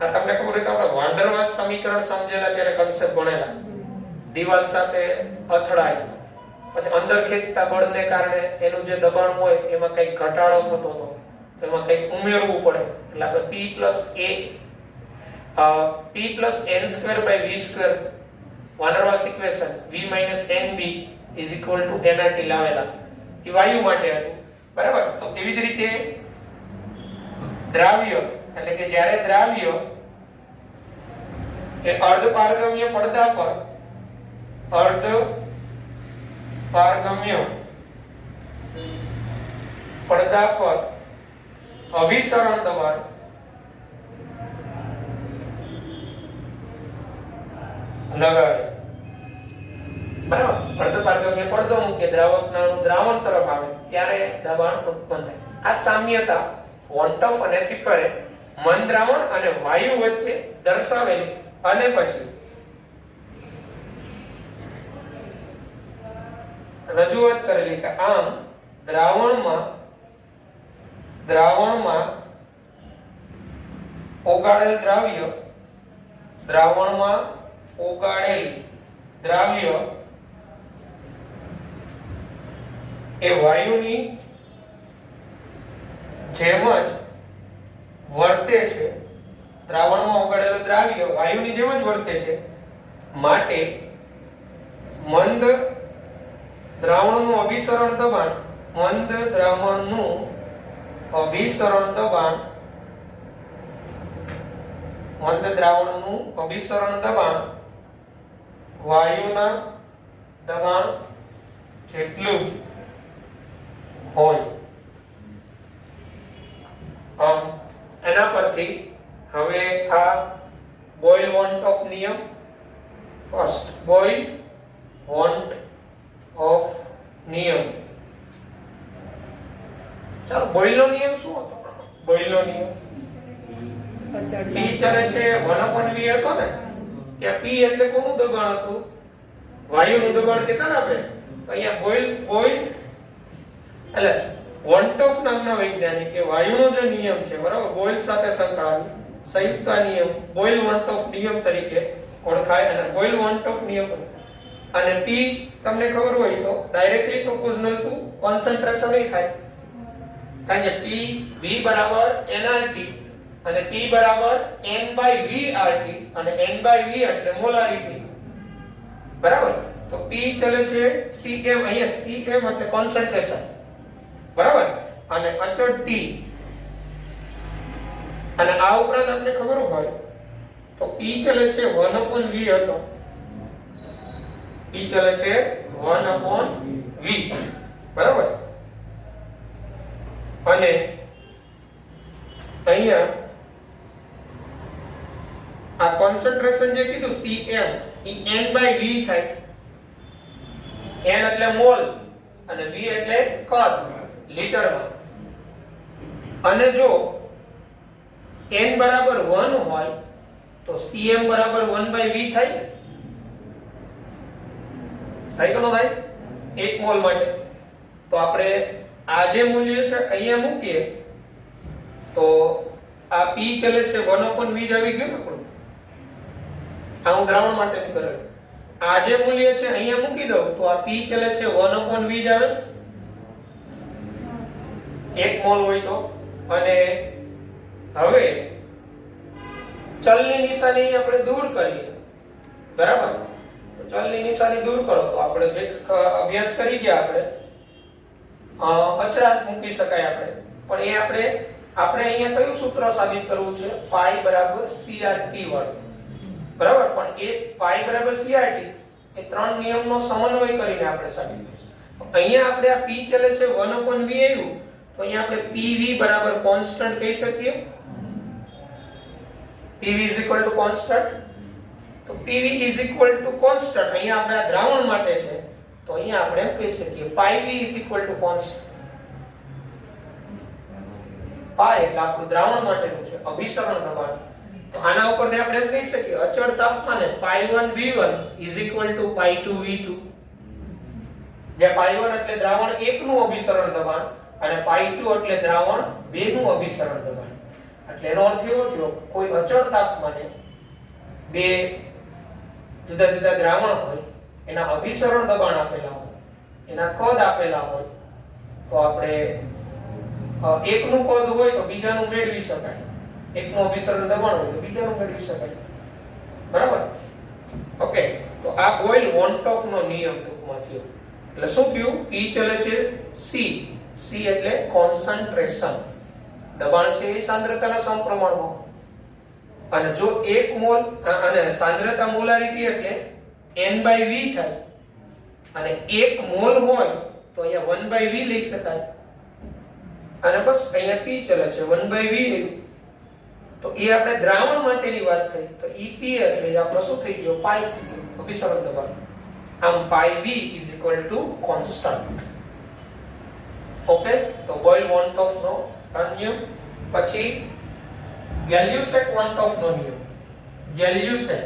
આ તમને ખબર હોય તો આપણે વાન્ડરવાલ્સ સમીકરણ સમજેલા ત્યારે કન્સેપ્ટ ભણેલા. દિવાલ સાથે અથડાય પછી અંદર ખેંચતા બળને કારણે એનું જે દબાણ હોય એમાં કંઈક ઘટાડો થતો હતો, એમાં કંઈક ઉમેરવું પડે. એટલે આપણે P plus n²/v² Van der Waals equation v - nb = nRT લાવેલા. એ વાયુ માટે હતું, બરાબર? તો એવી જ રીતે દ્રાવ્ય એટલે કે જ્યારે દ્રાવ્ય એ અર્ધ પારગમ્ય પડદા પર અર્ધ પારગમ્ય પડદા પર અભિસરણ દબાણ લગાવે, બરાબર, અર્ધ પારગમ્ય પડદો મૂકે, દ્રાવકનું દ્રાવણ તરફ આવે ત્યારે દબાણ ઉત્પન્ન થાય. આ સામ્યતા વોન્ટફ અને ફિફરે મન દ્રાવણ અને વાયુ વચ્ચે દર્શાવેલી અને પછી રજૂઆત કરેલી કે આમ દ્રાવણમાં ઓગાળેલ દ્રાવ્ય એ વાયુની જેમ જ વર્તે છે. દ્રાવણમાં ઓગાળેલું દ્રાવ્ય વાયુની જેમ જ વર્તે છે, માટે મંદ દ્રાવણનું અભિસરણ દબાણ વાયુના દબાણ જેટલું જ હોય. એના પરથી હવે આ બોઇલ વોન્ટ ઓફ નિયમ, ફર્સ્ટ બોઇલ વોન્ટ ઓફ નિયમ. ચાલો, બોઇલનો નિયમ શું હતો? બોઇલનો નિયમ P ચલે છે 1/v હતો ને, કે P એટલે કોનું દબાણ હતું? વાયુનું દબાણ કહેતા ને આપણે. તો અહીંયા બોઇલ એટલે વોન્ટ ઓફ નામના વૈજ્ઞાનિકે વાયુનો જે નિયમ છે, બરાબર, બોઇલ સાથે સંકળાયેલ સંયુક્ત નિયમ બોઇલ વોન્ટ ઓફ નિયમ તરીકે ઓળખાય. અને બોઇલ વોન્ટ ઓફ નિયમ અને P તમને ખબર હોય તો ડાયરેક્ટલી પ્રોપોર્શનલ ટુ કોન્સન્ટ્રેશન એ થાય, કારણ કે PV બરાબર nRT અને P બરાબર n/VRT અને n/V એટલે મોલારિટી, બરાબર. તો P ચલે છે Cm, અહીંયા Cm એટલે કોન્સન્ટ્રેશન, બરાબર, અને અચળ T. અને આ ઉપરાંત આપણે ખબર હોય તો P ચલે છે 1/V હતો, P ચલે છે 1/V, બરાબર. અને અહીંયા આ કોન્સન્ટ્રેશન જે કીધું Cm એ n/V થાય. n એટલે મોલ અને V એટલે કદ લીટરમાં. અને જો n બરાબર 1 હોય તો Cm બરાબર 1/V થાય. થાય કે ન થાય? 1 મોલ માટે. તો આપણે આ જે મૂલ્ય છે અહીંયા મૂકીએ તો આ P ચલે છે 1/V જ આવી ગયું ને આપણું. આ હું દ્રાવણ માટે કરેલું. આ જે મૂલ્ય છે અહીંયા મૂકી દઉં તો આ P ચલે છે 1/V જ આવે, 1 મોલ હોય તો. અને હવે ચલની નિશાની આપણે દૂર કરીએ, બરાબર. તો ચલની નિશાની દૂર કરો તો આપણે જે અભ્યાસ કરી ગયા આપણે અચળાંક મૂકી શકાય આપણે. પણ એ આપણે અહીંયા કયું સૂત્ર સાબિત કરવું છે? પાઈ બરાબર CRT વાળું, બરાબર. પણ એ પાઈ બરાબર CRT એ ત્રણ નિયમનો સમન્વય કરીને આપણે સાબિત કરીશું. અહીંયા આપણે આ P ચલે છે 1/V આવ્યું તો અહીંયા આપણે PV બરાબર કોન્સ્ટન્ટ કહી શકીએ. PV is equal to constant. તો PV is equal to constant અહીંયા આપણે આ દ્રાવણ માટે છે તો અહીંયા આપણે એમ કહી શકીએ PV is equal to constant. પાઈ એટલે આપણું દ્રાવણ માટેનું છે અભિસરણ દબાણ. તો આના ઉપરથી આપણે એમ કહી શકીએ અચળ તાપમાને Pi1V1 is equal to Pi2V2. જે Pi1 એટલે દ્રાવણ 1 નું અભિસરણ દબાણ અને Pi2 એટલે દ્રાવણ 2 નું અભિસરણ દબાણ. એટલે એનો અર્થ એવો થયો કોઈ અચળ તાપમાને બે જુદા જુદા દ્રાવણ હોય એના અભિસરણ દબાણ આપેલા હોય, એના કદ આપેલા હોય તો આપણે એકનું કદ હોય તો બીજાનું મેળવી શકાય, એકનું અભિસરણ દબાણ હોય તો બીજાનું મેળવી શકાય, બરાબર. ઓકે, તો આ બોઇલ વોન્ટ ઓફ નો નિયમ ટૂંકમાં થયો. એટલે શું થયું? P ચલે છે C એટલે કોન્સન્ટ્રેશન, દબાણ છે એ સાંદ્રતાના સમપ્રમાણમાં, અને જો 1 મોલ અને સાંદ્રતા મોલારિટી એટલે n/v થાય, અને 1 મોલ હોય તો અહીંયા 1/v લઈ શકાય, અને બસ અહીંયા p ચલે છે 1/v. તો એ આપણે દ્રાવણ માટેની વાત થઈ, તો Ep એટલે આપણો શું થઈ ગયો, પાઈ થઈ ગયો, અભિસરણ દબાણ. આમ πv = constant. ઓકે, તો બોઇલ want of નો નિયમ. પછી ગેલ્યુસેક want of નો નિયમ. ગેલ્યુસેક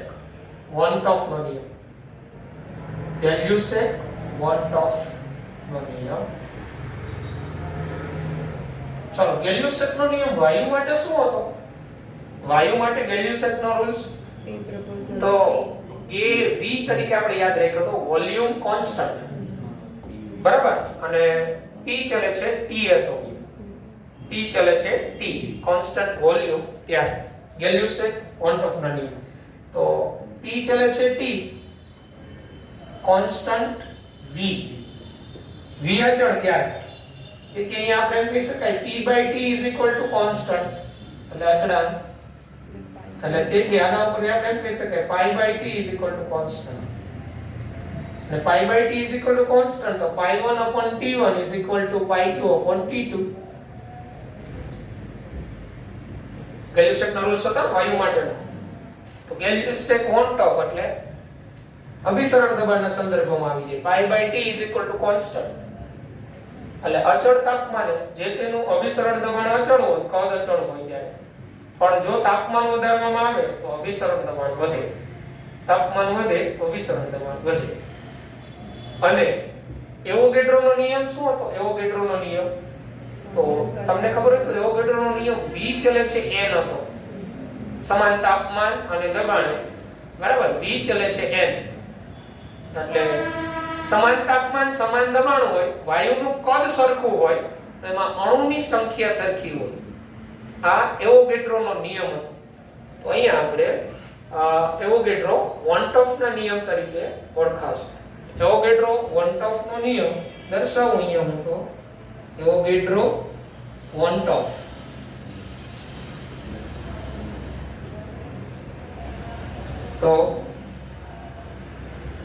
want of નો નિયમ. ગેલ્યુસેક want of નો નિયમ. ચલો, ગેલ્યુસેક નો નિયમ વાયુ માટે શું હતો? વાયુ માટે ગેલ્યુસેક નો રૂલ્સ તો એ v તરીકે આપણે યાદ રાખ્યો તો વોલ્યુમ કોન્સ્ટન્ટ, બરાબર, અને p ચલે છે t હતો, p ચલે છે t, કોન્સ્ટન્ટ વોલ્યુમ. ત્યાં ગેલ્યુસેક want of નો નિયમ, તો p ચલે છે t, કોન્સ્ટન્ટ v, v અચળ. ત્યારે કે અહીંયા આપણે એમ કહી શકાય p/t = કોન્સ્ટન્ટ એટલે અચળાંક, એટલે તેથી આના ઉપર આપણે એમ કહી શકાય π/t = કોન્સ્ટન્ટ, અને π/t = કોન્સ્ટન્ટ તો π1/t1 = π2/t2. ગેલ્યુસેકનો રૂલ્સ હતો વાયુ માટેનો. તો ગેલ્યુસેક want of એટલે અભિસરણ દબાણના સંદર્ભમાં આવી જાય π/t = કોન્સ્ટન્ટ, એટલે અચળ તાપમાને જે તેનું અભિસરણ દબાણ અચળ હોય, કદ અચળ હોય ત્યારે, પણ જો તાપમાન વધારવામાં આવે તો અભિસરણ દબાણ વધે, તાપમાન વધે તો અભિસરણ દબાણ વધે. અને એવોગેડ્રોનો નિયમ શું હતો? એવોગેડ્રોનો નિયમ તો તમને ખબર હોય તો એવોગેડ્રોનો નિયમ v ચલે છે n હતો, સમાન તાપમાન અને દબાણે, બરાબર, v ચલે છે n, એટલે સમાન તાપમાન સમાન દબાણ હોય, વાયુનું કદ સરખું હોય તો એમાં અણુની સંખ્યા સરખી હોય. આ એવોગેડ્રોનો નિયમ હતો. તો અહીંયા આપણે એવોગેડ્રો want of ના નિયમ તરીકે ઓળખાશે. એવોગેડ્રો want of નો નિયમ દર્શાવવો નિયમ હતો એવોગેડ્રો want of. તો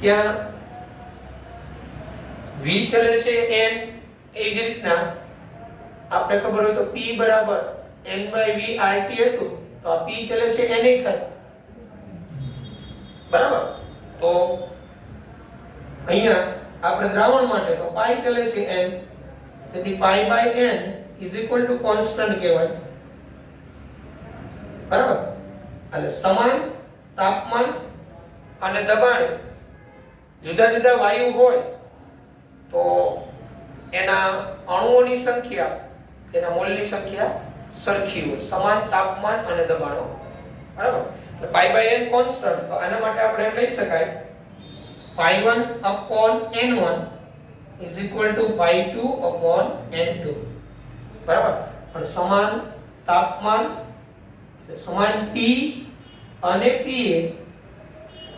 ત્યાં v ચલે છે n, એ જ રીતના આપણે ખબર હોય તો p = n/v/RT હતું, તો આ p ચલે છે n એ થાય, બરાબર. તો અહીંયા આપણે દ્રાવણ માટે તો પાઈ ચલે છે n, તેથી π/n = કોન્સ્ટન્ટ કહેવાય, બરાબર. એટલે સમાન તાપમાન અને દબાણ જુદા જુદા વાયુ હોય તો એના અણુઓની સંખ્યા, એના મોલની સંખ્યા સરખી હોય, સમાન તાપમાન અને દબાણો, બરાબર. એટલે π/n કોન્સ્ટન્ટ, તો આના માટે આપણે એમ લઈ શકાય π1/n1 = π2/n2, બરાબર. પણ સમાન તાપમાન, સમાન T અને Pa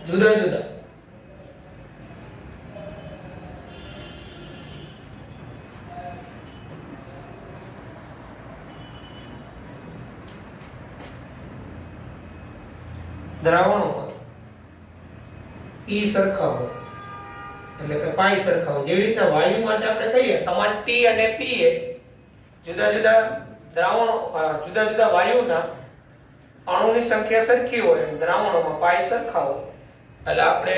જુદા જુદા, દ્રાવણોમાં P સરખા હોય એટલે કે પાઈ સરખા હોય. જેવી રીતના વાયુ માટે આપણે કહીએ સમાન T અને Pa, જુદા જુદા દ્રાવણો, જુદા જુદા વાયુના અણુની સંખ્યા સરખી હોય, દ્રાવણોમાં પાઈ સરખા હોય. એટલે આપણે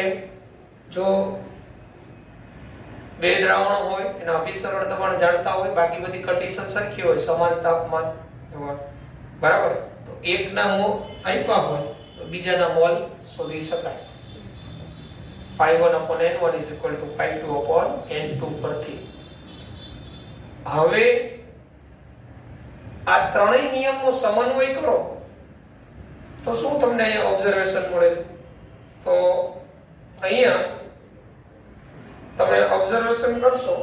જો બે દ્રાવણો હોય એના અભિસરણ દબાણ જાણતા હોય, બાકી બધી કન્ડિશન સરખી હોય, સમાન તાપમાન, બરાબર, તો એકના મોલ આપ્યા હોય તો બીજાના મોલ શોધી શકાય. π1/n1 = π2/n2 પરથી. હવે આ ત્રણેય નિયમનો સમન્વય કરો તો શું તમને અહીંયા ઓબ્ઝર્વેશન મળે? તો અહીંયા તમે ઓબ્ઝર્વેશન કરશો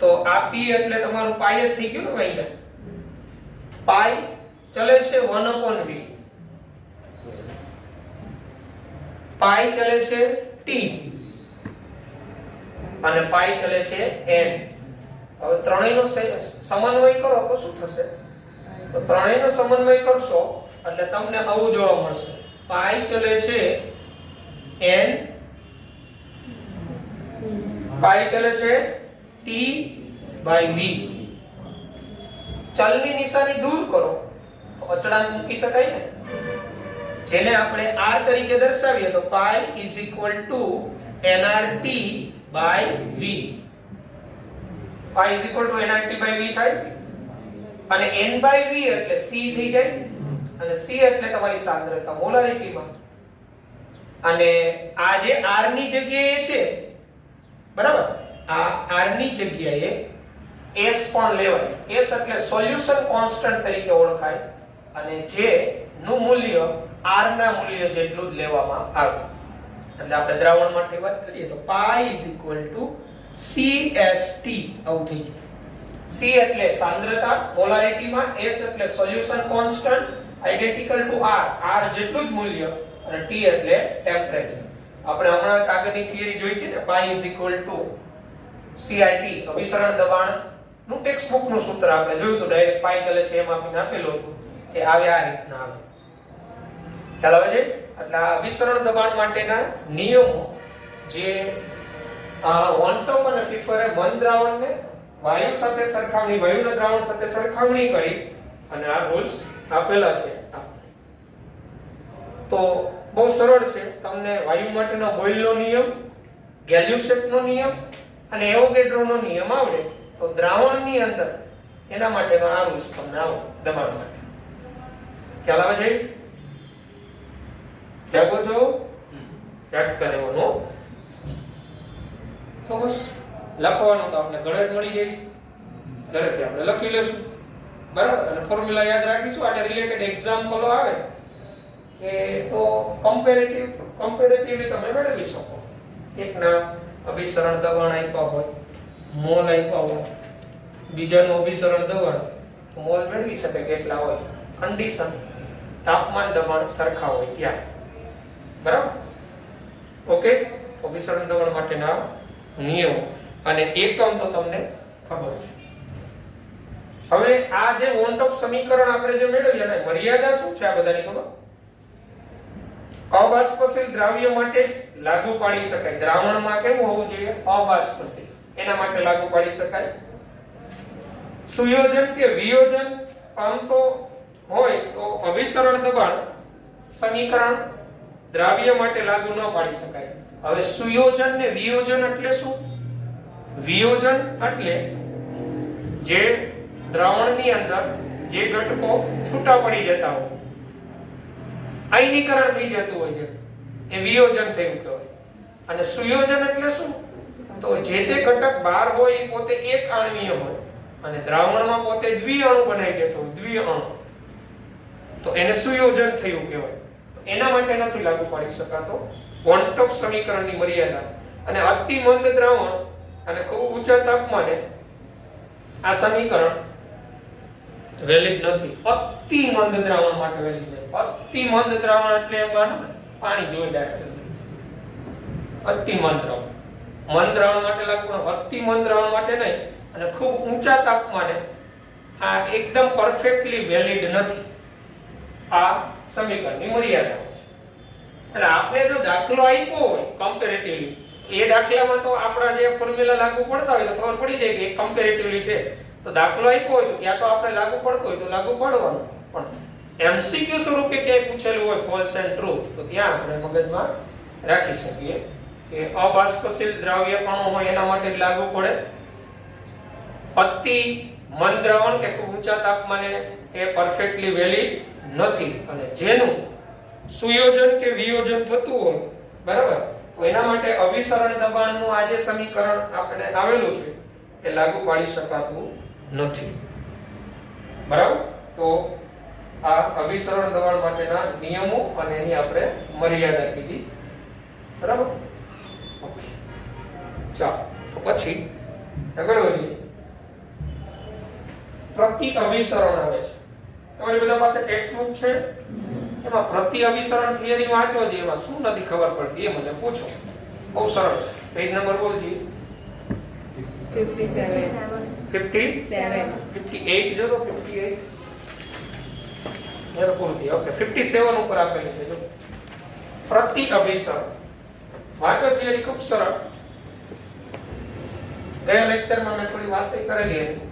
તો આ p એટલે તમારું પાઈ જ થઈ ગયું ને. અહીંયા પાઈ ચલે છે 1/v, પાઈ ચલે છે t અને પાઈ ચલે છે n. હવે ત્રણેયનો સમન્વય કરો તો શું થશે? તો ત્રણેયનો સમન્વય કરશો એટલે તમને આવું જોવા મળશે. પાઈ ચલે છે n, પાઈ ચલે છે t/v. ચલની નિશાની દૂર કરો તો અચળાંક મૂકી શકાય ને, જેને આપણે r તરીકે દર્શાવીએ તો પાઈ nRT/v. પાઈ nRT/v થાય અને n/v એટલે c થઈ જાય અને c એટલે તમારી સાંદ્રતા મોલારિટીમાં. અને આ જે r ની જગ્યાએ છે બરાબર, આ r ની જગ્યાએ s પણ લેવાય. s એટલે સોલ્યુશન કોન્સ્ટન્ટ તરીકે ઓળખાય અને જે નું મૂલ્ય r ના મૂલ્ય જેટલું જ લેવામાં આવે. એટલે આપણે દ્રાવણ માટે વાત કરીએ તો પાઈ CST આવું થઈ જાય. C એટલે સાંદ્રતા મોલારિટીમાં, S એટલે solution constant identical to R, R જેટલું જ મૂલ્ય, અને T એટલે ટેમ્પરેચર. આપણે હમણાં આગળની થિયરી જોઈ હતી ને, પાઈ CIT અભિસરણ દબાણ નું ટેક્સ્ટ બુક નું સૂત્ર આપણે જોયું તો ડાયરેક્ટ પાઈ ચલે છે એમ આપીને આપેલું હતું કે આવે આ રીતના આવે. ખ્યાલ આવે છે? એટલે આ અભિસરણ દબાણ માટેના નિયમો જે વોન્ટોફ અને ફિફરે મન દ્રાવણને વાયુ સાથે સરખામણી, વાયુના દ્રાવણ સાથે સરખામણી કરી અને આ રૂલ્સ આપેલા છે. તો બહુ સરળ છે. તમને વાયુ માટેનો બોયલનો નિયમ, ગેલ્યુસેકનો નિયમ અને એવોગેડ્રોનો નિયમ આવડે તો દ્રાવણની અંદર એના માટેનો આ રૂલ્સ તમને આવડે દબાણ માટે. ખ્યાલ આવે છે? જાગો છો? જાગતા રહેવાનું. તો બસ લખવાનું તો આપણે ઘરે જ મળી જાય છે, ઘરેથી આપણે લખી લેશું બરાબર. અને ફોર્મ્યુલા યાદ રાખીશું. આને રિલેટેડ એક્ઝામ્પલો આવે કે તો કમ્પેરેટિવલી તમે મેળવી શકો. એકના અભિસરણ દબાણ આપ્યા હોય, મોલ આપ્યા હોય, બીજાનું અભિસરણ દબાણ તો મોલ મેળવી શકે કેટલા હોય, કન્ડિશન તાપમાન દબાણ સરખા હોય ત્યાં બરાબર. ઓકે, અભિસરણ દબાણ માટેના નિયમો અને એકમ તો તમને ખબર છે. હવે આ જે વોન્ટોફ સમીકરણ આપણે જે મેળવ્યા ને, મર્યાદા શું છે આ બધાની ખબર? અબાષ્પશીલ દ્રાવ્ય માટે જ લાગુ પાડી શકાય. દ્રાવણમાં કેવું હોવું જોઈએ? અબાષ્પશીલ, એના માટે લાગુ પાડી શકાય. સુયોજન કે વિયોજન અંતો હોય તો અભિસરણ દબાણ સમીકરણ દ્રાવ્ય માટે લાગુ ન પાડી શકાય. હવે સુયોજન ને વિયોજન એટલે શું? વિયોજન એટલે જે દ્રાવણની અંદર જે ઘટકો છૂટા પડી જતા હોય, આયનીકરણ થઈ જતું હોય છે, એ વિયોજન થયું કહેવાય. અને સુયોજન એટલે શું? તો જે તે ઘટક બહાર હોય એ પોતે એક આણ્વીય હોય અને દ્રાવણમાં પોતે દ્વિઅણુ બનાવી દેતો હોય, દ્વિઅણુ, તો એને સુયોજન થયું કહેવાય. એના માટે નથી લાગુ પાડી શકાતો વોન્ટોફ સમીકરણની મર્યાદા. અને અતિ મંદ દ્રાવણ અને ખૂબ ઊંચા તાપમાને આ સમીકરણ વેલિડ નથી. અતિ મંદ દ્રાવણ માટે વેલિડ નથી. અતિ મંદ દ્રાવણ એટલે એમ માનો પાણી જોઈ ડાયરેક્ટ. અતિ મંદ દ્રાવણ, મંદ દ્રાવણ માટે લાગુ પણ અતિ મંદ દ્રાવણ માટે નહીં. અને ખૂબ ઊંચા તાપમાને આ એકદમ પરફેક્ટલી વેલિડ નથી આ સમીકરણની મર્યાદા છે. એટલે આપણે જો દાખલો આપ્યો હોય કમ્પેરેટિવલી, એ દાખલામાં તો આપણા જે ફોર્મ્યુલા લાગુ પડતા હોય તો ખબર પડી જાય કે કમ્પેરેટિવલી છે. તો દાખલો આપ્યો હોય તો ત્યાં તો આપણે લાગુ પડતો હોય તો લાગુ પડવાનું. પણ એમસીક્યુ સ્વરૂપે ક્યાંય પૂછેલું હોય ફોલ્સ એન્ડ ટ્રુ, તો ત્યાં આપણે મગજમાં રાખી શકીએ કે અબાષ્પશીલ દ્રાવ્ય કણો હોય એના માટે જ લાગુ પડે. અતિ મંદ દ્રાવણ કે ખૂબ ઊંચા તાપમાને એ પરફેક્ટલી વેલિડ નથી. અને જેનું સુયોજન કે વિયોજન થતું હોય બરાબર, તો એના માટે અભિસરણ દબાણનું આ જે સમીકરણ આપણે આવેલું છે એ લાગુ પાડી શકાતું નથી બરાબર. તો આ અભિસરણ દબાણ માટેના નિયમો અને એની આપણે મર્યાદા કીધી બરાબર. ઓકે, ચાલો તો પછી આગળ વધીએ. પ્રતિ અભિસરણ આવે છે. તમારી બધા પાસે ટેક્સ્ટ બુક છે, એમાં પ્રતિ અભિસરણ થિયરી વાંચો છે. એમાં શું નથી ખબર પડતી એ મને પૂછો. બહુ સરળ છે. Page number બોલજી. 57 58 જો તો 58 એનો પૂરું થયું. ઓકે 57 ઉપર આપેલું છે જો પ્રતિ અભિસરણ. વાતો થિયરી ખૂબ સરળ. ગયા લેક્ચરમાં મેં થોડી વાત કરેલી હતી.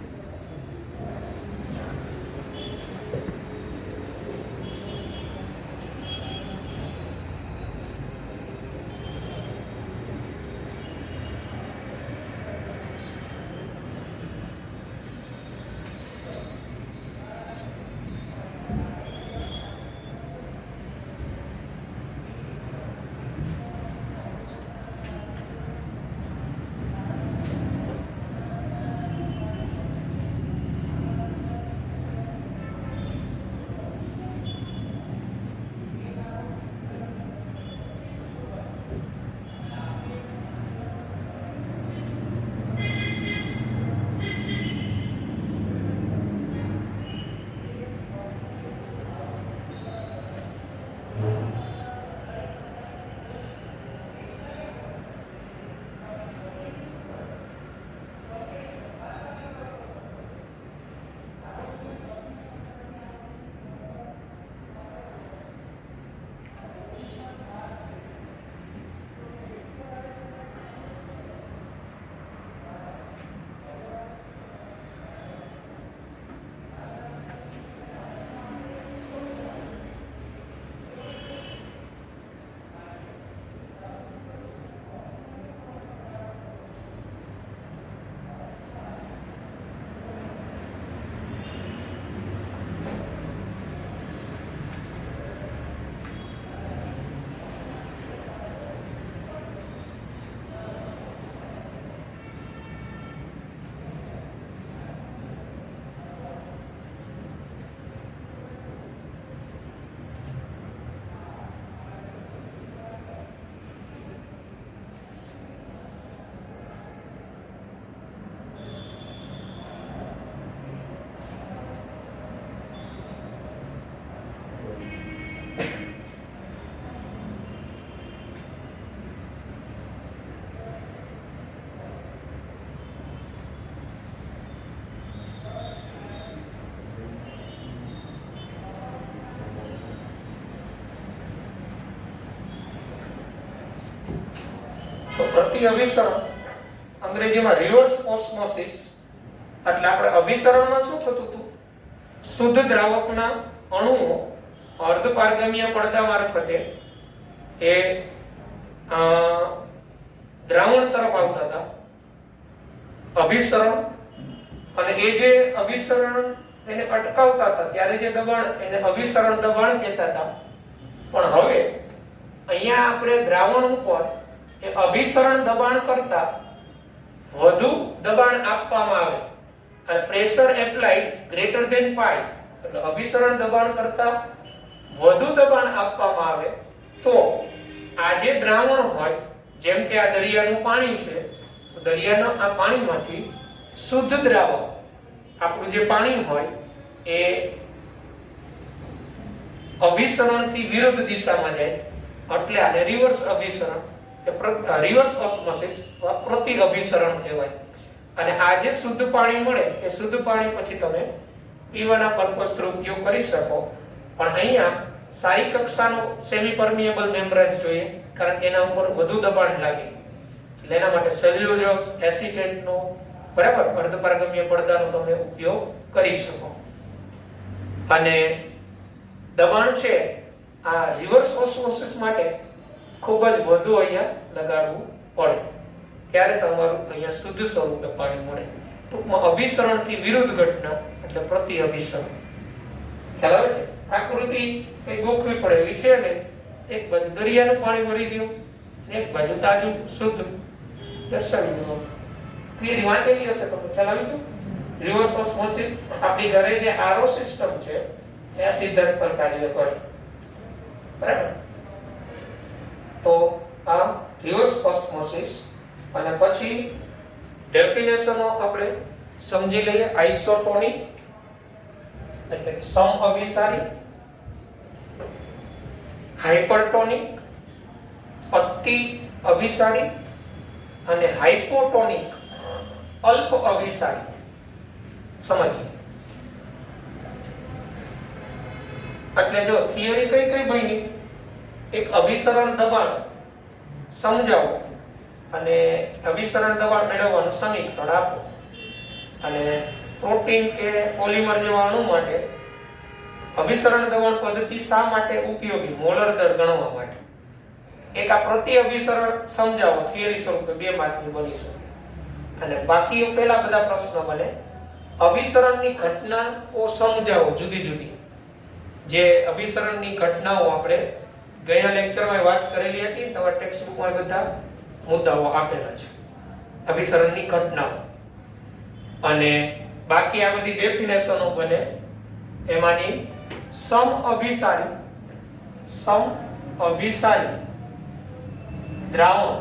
તો પ્રતિ અભિસરણ અંગ્રેજીમાં રિવર્સ ઓસ્મોસિસ એટલે આપણે અભિસરણમાં શું થતું હતું? શુદ્ધ દ્રાવકના અણુઓ અર્ધપારગમ્ય પડદા મારફતે એ દ્રાવણ તરફ આવતા હતા. અભિસરણ અને એ જે અભિસરણ એને અટકાવતા હતા ત્યારે જે દબાણ એને અભિસરણ દબાણ કહેતા હતા. પણ હવે અહીંયા આપણે દ્રાવણ ઉપર એ અભિસરણ દબાણ કરતા વધુ દબાણ આપવામાં આવે અને પ્રેશર એપ્લાઈડ ગ્રેટર ધેન પાઈ એટલે અભિસરણ દબાણ કરતા વધુ દબાણ આપવામાં આવે તો આ જે દ્રાવણ હોય જેમ કે આ દરિયાનું પાણી છે, દરિયાના આ પાણીમાંથી શુદ્ધ દ્રાવક આપણું જે પાણી હોય એ અભિસરણથી વિરુદ્ધ દિશામાં જાય એટલે આને રિવર્સ અભિસરણ રિવર્સ ઓસ્મોસિસ પ્રતિ અભિસરણ કહેવાય. અને આ જે શુદ્ધ પાણી મળે એ શુદ્ધ પાણી પછી તમે પીવાના પર્પસ થ્રુ ઉપયોગ કરી શકો. પણ અહીંયા સારી કક્ષાનો સેમી પરમિએબલ મેમ્બ્રેન જોઈએ કારણ કે એના ઉપર વધુ દબાણ લાગે એટલે એના માટે સેલ્યુલોઝ એસિટેટનો બરાબર અર્ધપારગમ્ય પડદાનો તમે ઉપયોગ કરી શકો. અને દબાણ છે આ રિવર્સ ઓસ્મોસિસ માટે ખૂબ જ વધુ અહીંયા લગાડવું પડે ત્યારે તમારું અહીંયા શુદ્ધ સ્વરૂપે પાણી મળે. ટૂંકમાં અભિસરણથી વિરુદ્ધ ઘટના એટલે પ્રતિ અભિસરણ. ખ્યાલ આવે છે? આકૃતિ કઈ ગોખવી પડે એવી છે ને, એક બાજુ દરિયાનું પાણી ભરી દઉં, એક બાજુ તાજું શુદ્ધ દર્શાવી દઉં. ક્લિયર વાંચેલી હશે તમને ખ્યાલ આવી ગયો. રિવર્સ ઓસ્મોસિસ આપણી ઘરે જે આરઓ સિસ્ટમ છે એ આ સિદ્ધાંત પર કાર્ય કરે. બરાબર? તો આ રિવર્સ ઓસ્મોસિસ અને પછી ડેફિનેશનો આપણે સમજી લઈએ. આઇસોટોનિક એટલે કે સમઅભિસારી, હાઇપરટોનિક અતિ અભિસારી અને હાઇપોટોનિક અલ્પ અભિસારી. સમજીએ એટલે જો થિયરી કઈ કઈ બની, એક અભિસરણ દબાણ સમજાવો અને અભિસરણ દબાણ મેળવવાનું સમીકરણ આપો, અને પ્રોટીન કે પોલિમર જેવા અણુ માટે અભિસરણ દબાણ પદ્ધતિ શા માટે ઉપયોગી, મોલર દર ગણવા માટે. એક આ પ્રતિ અભિસરણ સમજાવો થિયરી સ્વરૂપે 2 માર્કની બની શકે. અને બાકી પેલા બધા પ્રશ્નો બને અભિસરણની ઘટનાઓ સમજાવો જુદી જુદી. જે અભિસરણની ઘટનાઓ આપણે ગયા લેક્ચરમાં વાત કરેલી હતી, તમારા ટેક્સ્ટ બુકમાં બધા મુદ્દાઓ આપેલા છે અભિસરણની ઘટનાઓ. અને બાકી આ બધી ડેફિનેશનો બને એમાંની સમઅભિસારી દ્રાવણ,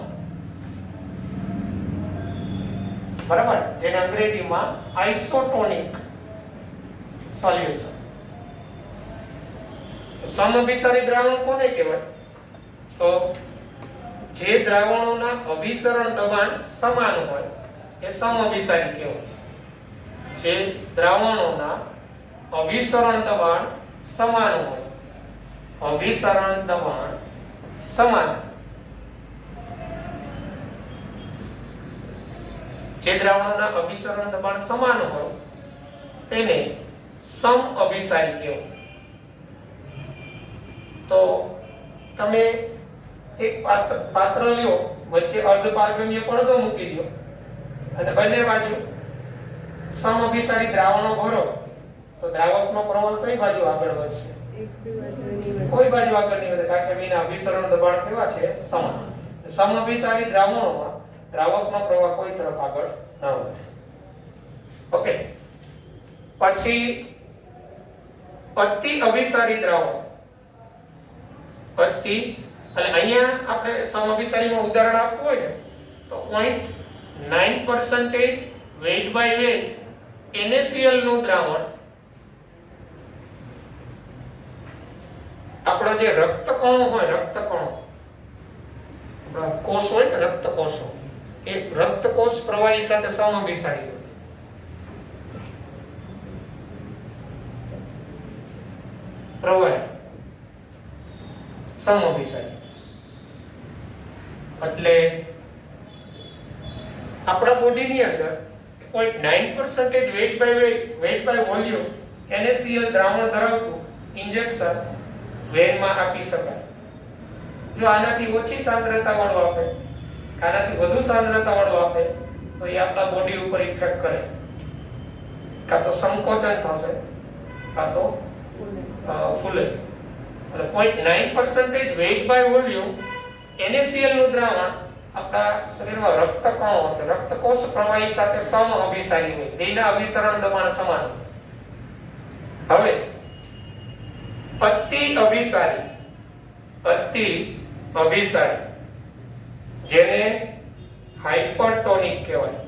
બરાબર, જેને અંગ્રેજીમાં આઇસોટોનિક સોલ્યુશન. સમઅભિસારી દ્રાવણ કોને કહેવાય? તો જે દ્રાવણોના અભિસરણ દબાણ સમાન હોય એ સમઅભિસારી કહેવાય. જે દ્રાવણોના અભિસરણ દબાણ સમાન હોય, અભિસરણ દબાણ સમાન, જે દ્રાવણોના અભિસરણ દબાણ સમાન હોય તેને સમઅભિસારી કહેવાય. તો તમે એક પાત્ર લ્યો, વચ્ચે અર્ધપારગમ્ય પડદો મૂકી દો અને બંને બાજુ સમઅભિસારી દ્રાવણો ભરો, તો દ્રાવકનો પ્રવાહ કઈ બાજુ આગળ વધશે? કોઈ બાજુ આગળ નહીં વધે, કારણ કે બેના અભિસરણ દબાણ કેવા છે? સમાન. સમઅભિસારી દ્રાવણોમાં દ્રાવકનો પ્રવાહ કોઈ તરફ આગળ ન વધે. ઓકે. પછી અતિ અભિસારી દ્રાવણ. અતિ, અને અહીંયા આપણે સમઅભિસારીમાં ઉદાહરણ આપવું હોય ને તો 0.9% weight by weight NaCl નું દ્રાવણ આપણો જે રક્તકણો હોય, રક્તકણો આપણા કોષ હોય ને, રક્તકોષો, એ રક્તકોષ પ્રવાહી સાથે સમઅભિસારી હોય. પ્રવાહી સમઅભિસારી એટલે આપણા બોડીની અંદર 0.9% weight by volume NaCl દ્રાવણ ધરાવતું ઇન્જેક્શન વેનમાં આપી શકાય. જો આનાથી ઓછી સાંદ્રતા વાળું આપે, આનાથી વધુ સાંદ્રતા વાળું આપે તો એ આપણા બોડી ઉપર ઇફેક્ટ કરે, કાં તો સંકોચન થશે કાં તો ફૂલે. એટલે 0.9% weight by volume NaCl નું દ્રાવણ આપણા શરીરમાં રક્તકણો એટલે રક્તકોષ પ્રવાહી સાથે સમઅભિસારી હોય, તેના અભિસરણ દબાણ સમાન. હવે અતિ અભિસારી જેને હાઇપરટોનિક કહેવાય,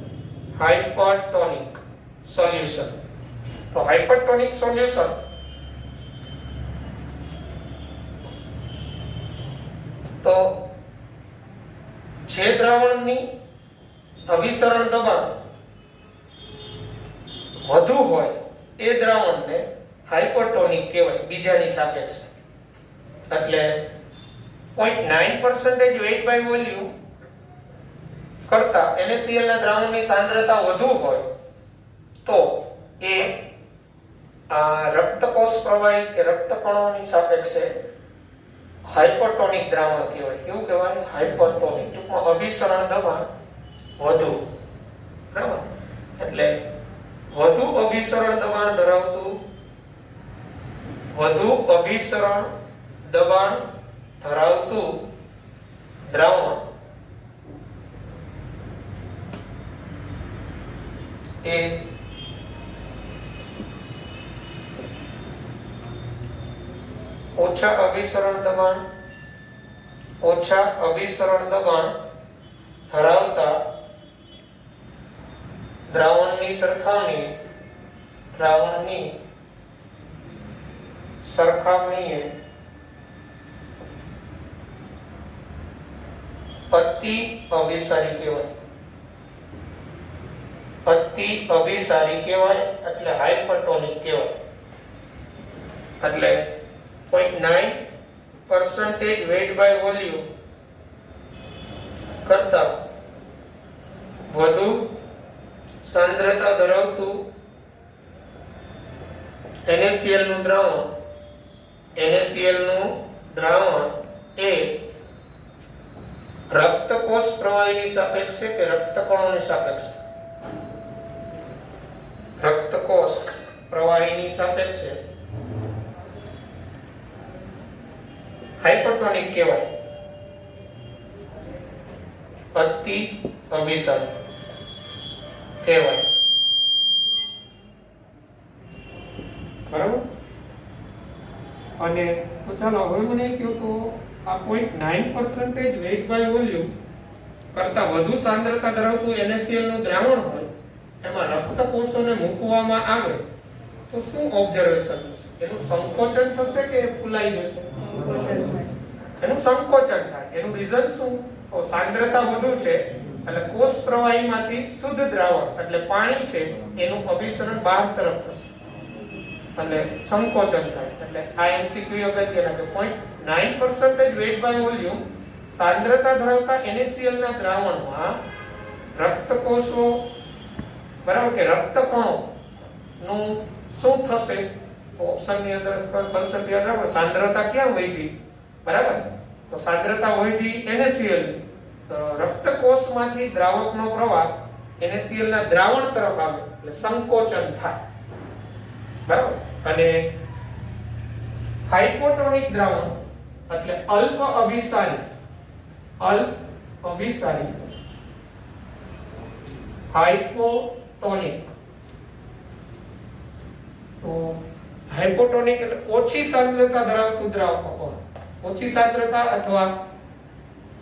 હાઇપરટોનિક સોલ્યુશન. તો હાઇપરટોનિક સોલ્યુશન તો જે દ્રાવણની અભિસરણ દબાણ વધુ હોય એ દ્રાવણને હાઇપરટોનિક કહેવાય બીજાની સાપેક્ષે. એટલે 0.9% weight by volume કરતા NaCl ના દ્રાવણની સાંદ્રતા વધુ હોય તો એ રક્તકોષ પ્રવાહી કે રક્તકણોની સાપેક્ષે હાઇપરટોનિક દ્રાવણ કહેવાય. કેવું કહેવાય? હાઇપરટોનિક. ટૂંકમાં અભિસરણ દબાણ વધુ, બરાબર. એટલે વધુ અભિસરણ દબાણ ધરાવતું, વધુ અભિસરણ દબાણ ધરાવતું દ્રાવણ એ ઓછા અભિસરણ દબાણ ધરાવતા દ્રાવણની સરખામણીએ અતિ અભિસારી કહેવાય. અતિ અભિસારી કહેવાય એટલે હાઇપરટોનિક કહેવાય. એટલે 0.9% weight by volume કરતા વધુ સાંદ્રતા ધરાવતું NaCl નું દ્રાવણ એ રક્તકોષ પ્રવાહીની સાપેક્ષે કે રક્તકણોની સાપેક્ષે? રક્તકોષ પ્રવાહીની સાપેક્ષે હાઇપરટોનિક કહેવાય, અતિ અભિસારી કહેવાય. બરાબર. અને તો ચાલો હવે મને કહો તો આ 0.9% weight by volume કરતા વધુ સાંદ્રતા ધરાવતું NaCl નું દ્રાવણ હોય એમાં રક્તકોષોને મૂકવામાં આવે તો શું ઓબ્ઝર્વેશન થશે? એનું સંકોચન થશે કે ફૂલાઈ જશે? એનું સંકોચન થાય. એનું રીઝન શું? તો સાંદ્રતા વધુ છે એટલે કોષ પ્રવાહીમાંથી શુદ્ધ દ્રાવણ એટલે પાણી છે એનું અભિસરણ બહાર તરફ થશે એટલે સંકોચન થાય. એટલે આ એમસીક્યુ અગત્યના કે 0.9% weight by volume સાંદ્રતા ધરાવતા NaCl ના દ્રાવણમાં રક્તકોષો બરાબર કે રક્તકણો નું શું થશે? ઓપ્શન ની અંદર કન્સેપ્ટ યાદ રાખો. સાંદ્રતા ક્યાં વધી? બરાબર. તો સાંદ્રતા વધી NaCl તો રક્તકોષમાંથી દ્રાવકનો પ્રવાહ NaCl ના દ્રાવણ તરફ આવે એટલે સંકોચન થાય. બરાબર. અને હાઇપોટોનિક દ્રાવણ એટલે અલ્પ અભિસારી હાઇપોટોનિક. તો હાઇપોટોનિક એટલે ઓછી સાંદ્રતા ધરાવતું દ્રાવણ, ઓછી સાંદ્રતા અથવા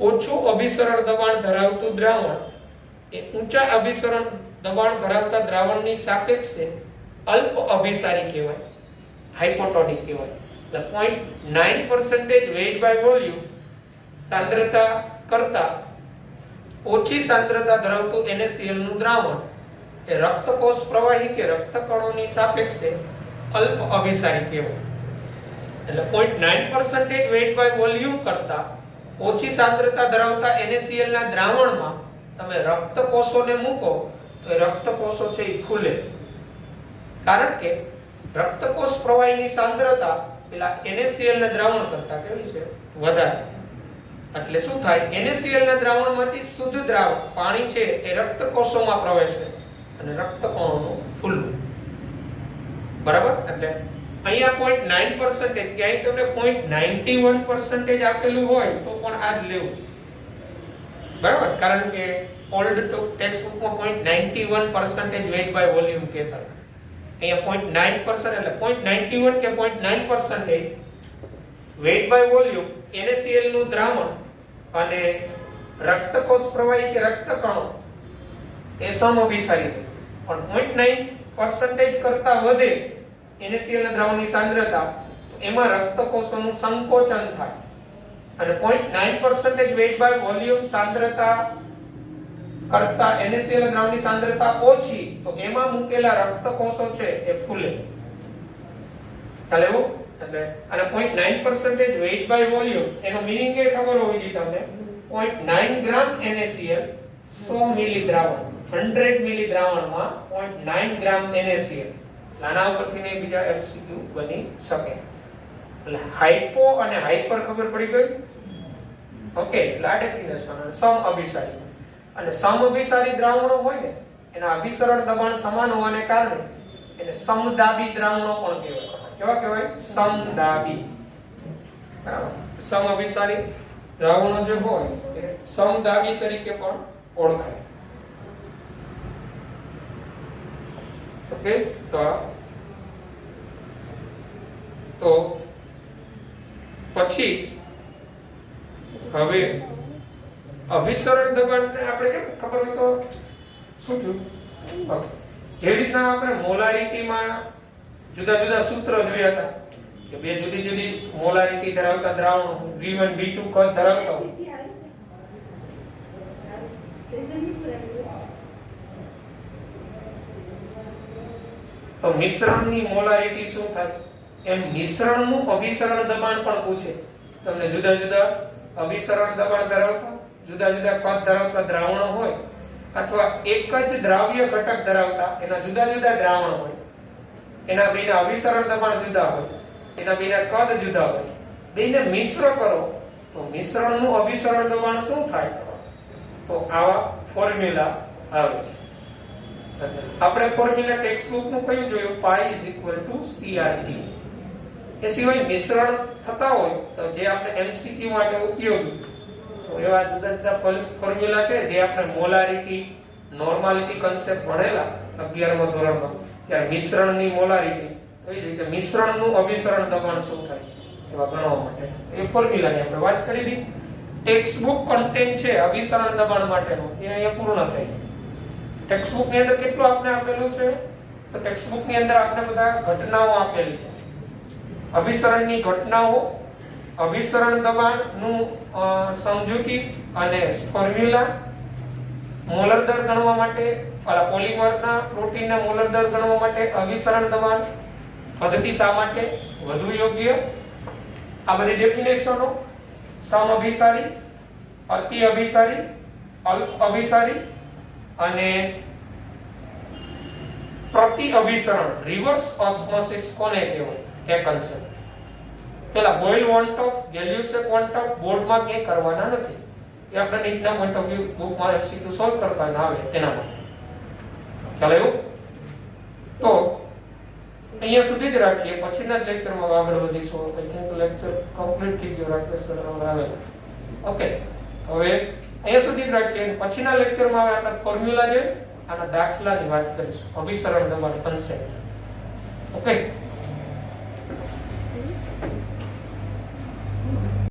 ઓછું અભિસરણ દબાણ ધરાવતું દ્રાવણ એ ઊંચા અભિસરણ દબાણ ધરાવતા દ્રાવણની સાપેક્ષે અલ્પ અભિસારી કહેવાય, હાઇપોટોનિક કહેવાય. એટલે 0.9% weight by volume સાંદ્રતા કરતા ઓછી સાંદ્રતા ધરાવતું NaCl નું દ્રાવણ એ રક્તકોષ પ્રવાહી કે રક્તકણોની સાપેક્ષે અલ્પ અભિસારી કહેવાય. એટલે 0.9% weight by volume કરતા ઓછી સાંદ્રતા ધરાવતા NaCl ના દ્રાવણમાં તમે રક્તકોષોને મૂકો તો એ રક્તકોષો છે એ ફૂલે. કારણ કે રક્તકોષ પ્રવાહીની સાંદ્રતા પેલા NaCl ના દ્રાવણ કરતા કેવી છે? વધારે. એટલે શું થાય? NaCl ના દ્રાવણમાંથી શુદ્ધ દ્રાવક પાણી છે એ રક્તકોષોમાં પ્રવેશે અને રક્તકણોનું ફૂલવું. બરાબર. એટલે અહીંયા 0.9% ક્યાંય તમને 0.91% આપેલું હોય તો પણ આ જ લેવું. બરાબર. કારણ કે ઓલ્ડ ટેક્સ્ટ બુકમાં 0.91% weight by volume કહેતા. અહીંયા 0.9% એટલે 0.91 કે 0.9% weight by volume NaCl નું દ્રાવણ અને રક્તકોષ પ્રવાહી કે રક્તકણો એ સમઅભિસારી છે. પણ 0.9% કરતા વધે NaCl ના દ્રાવણની સાંદ્રતા તો એમાં રક્તકોષોનું સંકોચન થાય. અને 0.9% weight by volume સાંદ્રતા કરતા NaCl ના દ્રાવણની સાંદ્રતા ઓછી તો એમાં મૂકેલા રક્તકોષો છે એ ફૂલે. ચાલે એવું? એટલે અને 0.9% weight by volume એનો મીનિંગ એ ખબર હોવી જોઈએ તમને. 0.9 ગ્રામ NaCl 100 મિલી દ્રાવણ, 100 મિલી દ્રાવણમાં 0.9 ગ્રામ NaCl. નાના ઉપરથી ને બીજા MCQ બની શકે. એટલે હાઇપો અને હાઇપર ખબર પડી ગઈ? ઓકે. એટલે આ ડેફિનેશન. સમ અભિસારી અને સમઅભિસારી દ્રાવણો હોય ને એના અભિસરણ દબાણ સમાન હોવાને કારણે એને સમદાબી દ્રાવણો પણ કહેવાય. કેવા કહેવાય? સમદાબી. બરાબર. સમઅભિસારી દ્રાવણો જે હોય એ સમદાબી તરીકે પણ ઓળખાય. ઓકે. તો પછી હવે અભિસરણ દબાણ આપણે કેમ ખબર હોય તો શું થયું? જે રીતના આપણે મોલારિટીમાં જુદા જુદા સૂત્ર જોયા હતા કે બે જુદી જુદી મોલારિટી ધરાવતા દ્રાવણો V1 V2 કદ ધરાવતા હોય તો મિશ્રણની મોલારિટી શું થાય? એમ મિશ્રણનું અભિસરણ દબાણ પણ પૂછે. તમને જુદા જુદા અભિસરણ દબાણ ધરાવતા જુદા જુદા કદ ધરાવતા દ્રાવણો હોય અથવા એક જ દ્રાવ્ય ઘટક ધરાવતા એના જુદા જુદા દ્રાવણ હોય, એના બેના અભિસરણ દબાણ જુદા હોય, એના બેના કદ જુદા હોય, બેને મિશ્ર કરો તો મિશ્રણનું અભિસરણ દબાણ શું થાય? તો આવા ફોર્મ્યુલા આવે છે. આપણે ફોર્મ્યુલા ટેક્સ્ટ બુક નું કયું જોયું? પાઈ CRT. એ સિવાય મિશ્રણ થતા હોય તો જે આપણે MCQ માટે ઉપયોગી તો એવા જુદા જુદા ફોર્મ્યુલા છે જે આપણે મોલારિટી, નોર્માલિટી કન્સેપ્ટ ભણેલા 11મા ધોરણમાં, ત્યારે મિશ્રણની મોલારિટી, તો એ રીતે મિશ્રણનું અભિસરણ દબાણ શું થાય એવા ગણવા માટે એ ફોર્મ્યુલાની આપણે વાત કરી દીધી. ટેક્સ્ટ બુક કન્ટેન્ટ છે અભિસરણ દબાણ માટેનો એ અહીંયા પૂર્ણ થઈ. ટેક્સ્ટ બુક ની અંદર કેટલું આપણે આપેલું છે? તો ટેક્સ્ટ બુક ની અંદર આપણે બધા ઘટનાઓ આપેલી છે. અભિસરણની ઘટનાઓ, અભિસરણ દબાણનું સમજૂતી અને ફોર્મ્યુલા, મોલર દર ગણવા માટે, પોલિમરના પ્રોટીનના મોલર દર ગણવા માટે અભિસરણ દબાણ પદ્ધતિ શા માટે વધુ યોગ્ય, આ બધી ડેફિનેશનો, સમઅભિસારી, અતિ અભિસારી, અલ્પ અભિસારી અને પ્રતિ અભિસરણ, રિવર્સ ઓસ્મોસિસ કોને કહેવાય એ કન્સેપ્ટ. પેલા બોઇલ વન ટોપ, ગેલ્યુસેક વન ટોપ બોર્ડમાં ક્યાંય કરવાના નથી. એ આપણે નીટના પોઈન્ટ ઓફ વ્યૂ બુકમાં MCQ સોલ્વ કરતા ના આવે તેના માટે. ખ્યાલ આવ્યો? તો અહીંયા સુધી જ રાખીએ, પછીના જ લેક્ચરમાં આગળ વધીશું. આઈ થિંક લેક્ચર કમ્પ્લીટ થઈ ગયો રાકેશ સર આવે. ઓકે, હવે અહીંયા સુધી જ રાખીએ. પછીના લેક્ચરમાં હવે આપણે ફોર્મ્યુલા જે આના દાખલાની વાત કરીશું, અભિસરણ દબાણ કન્સેપ્ટ. ઓકે.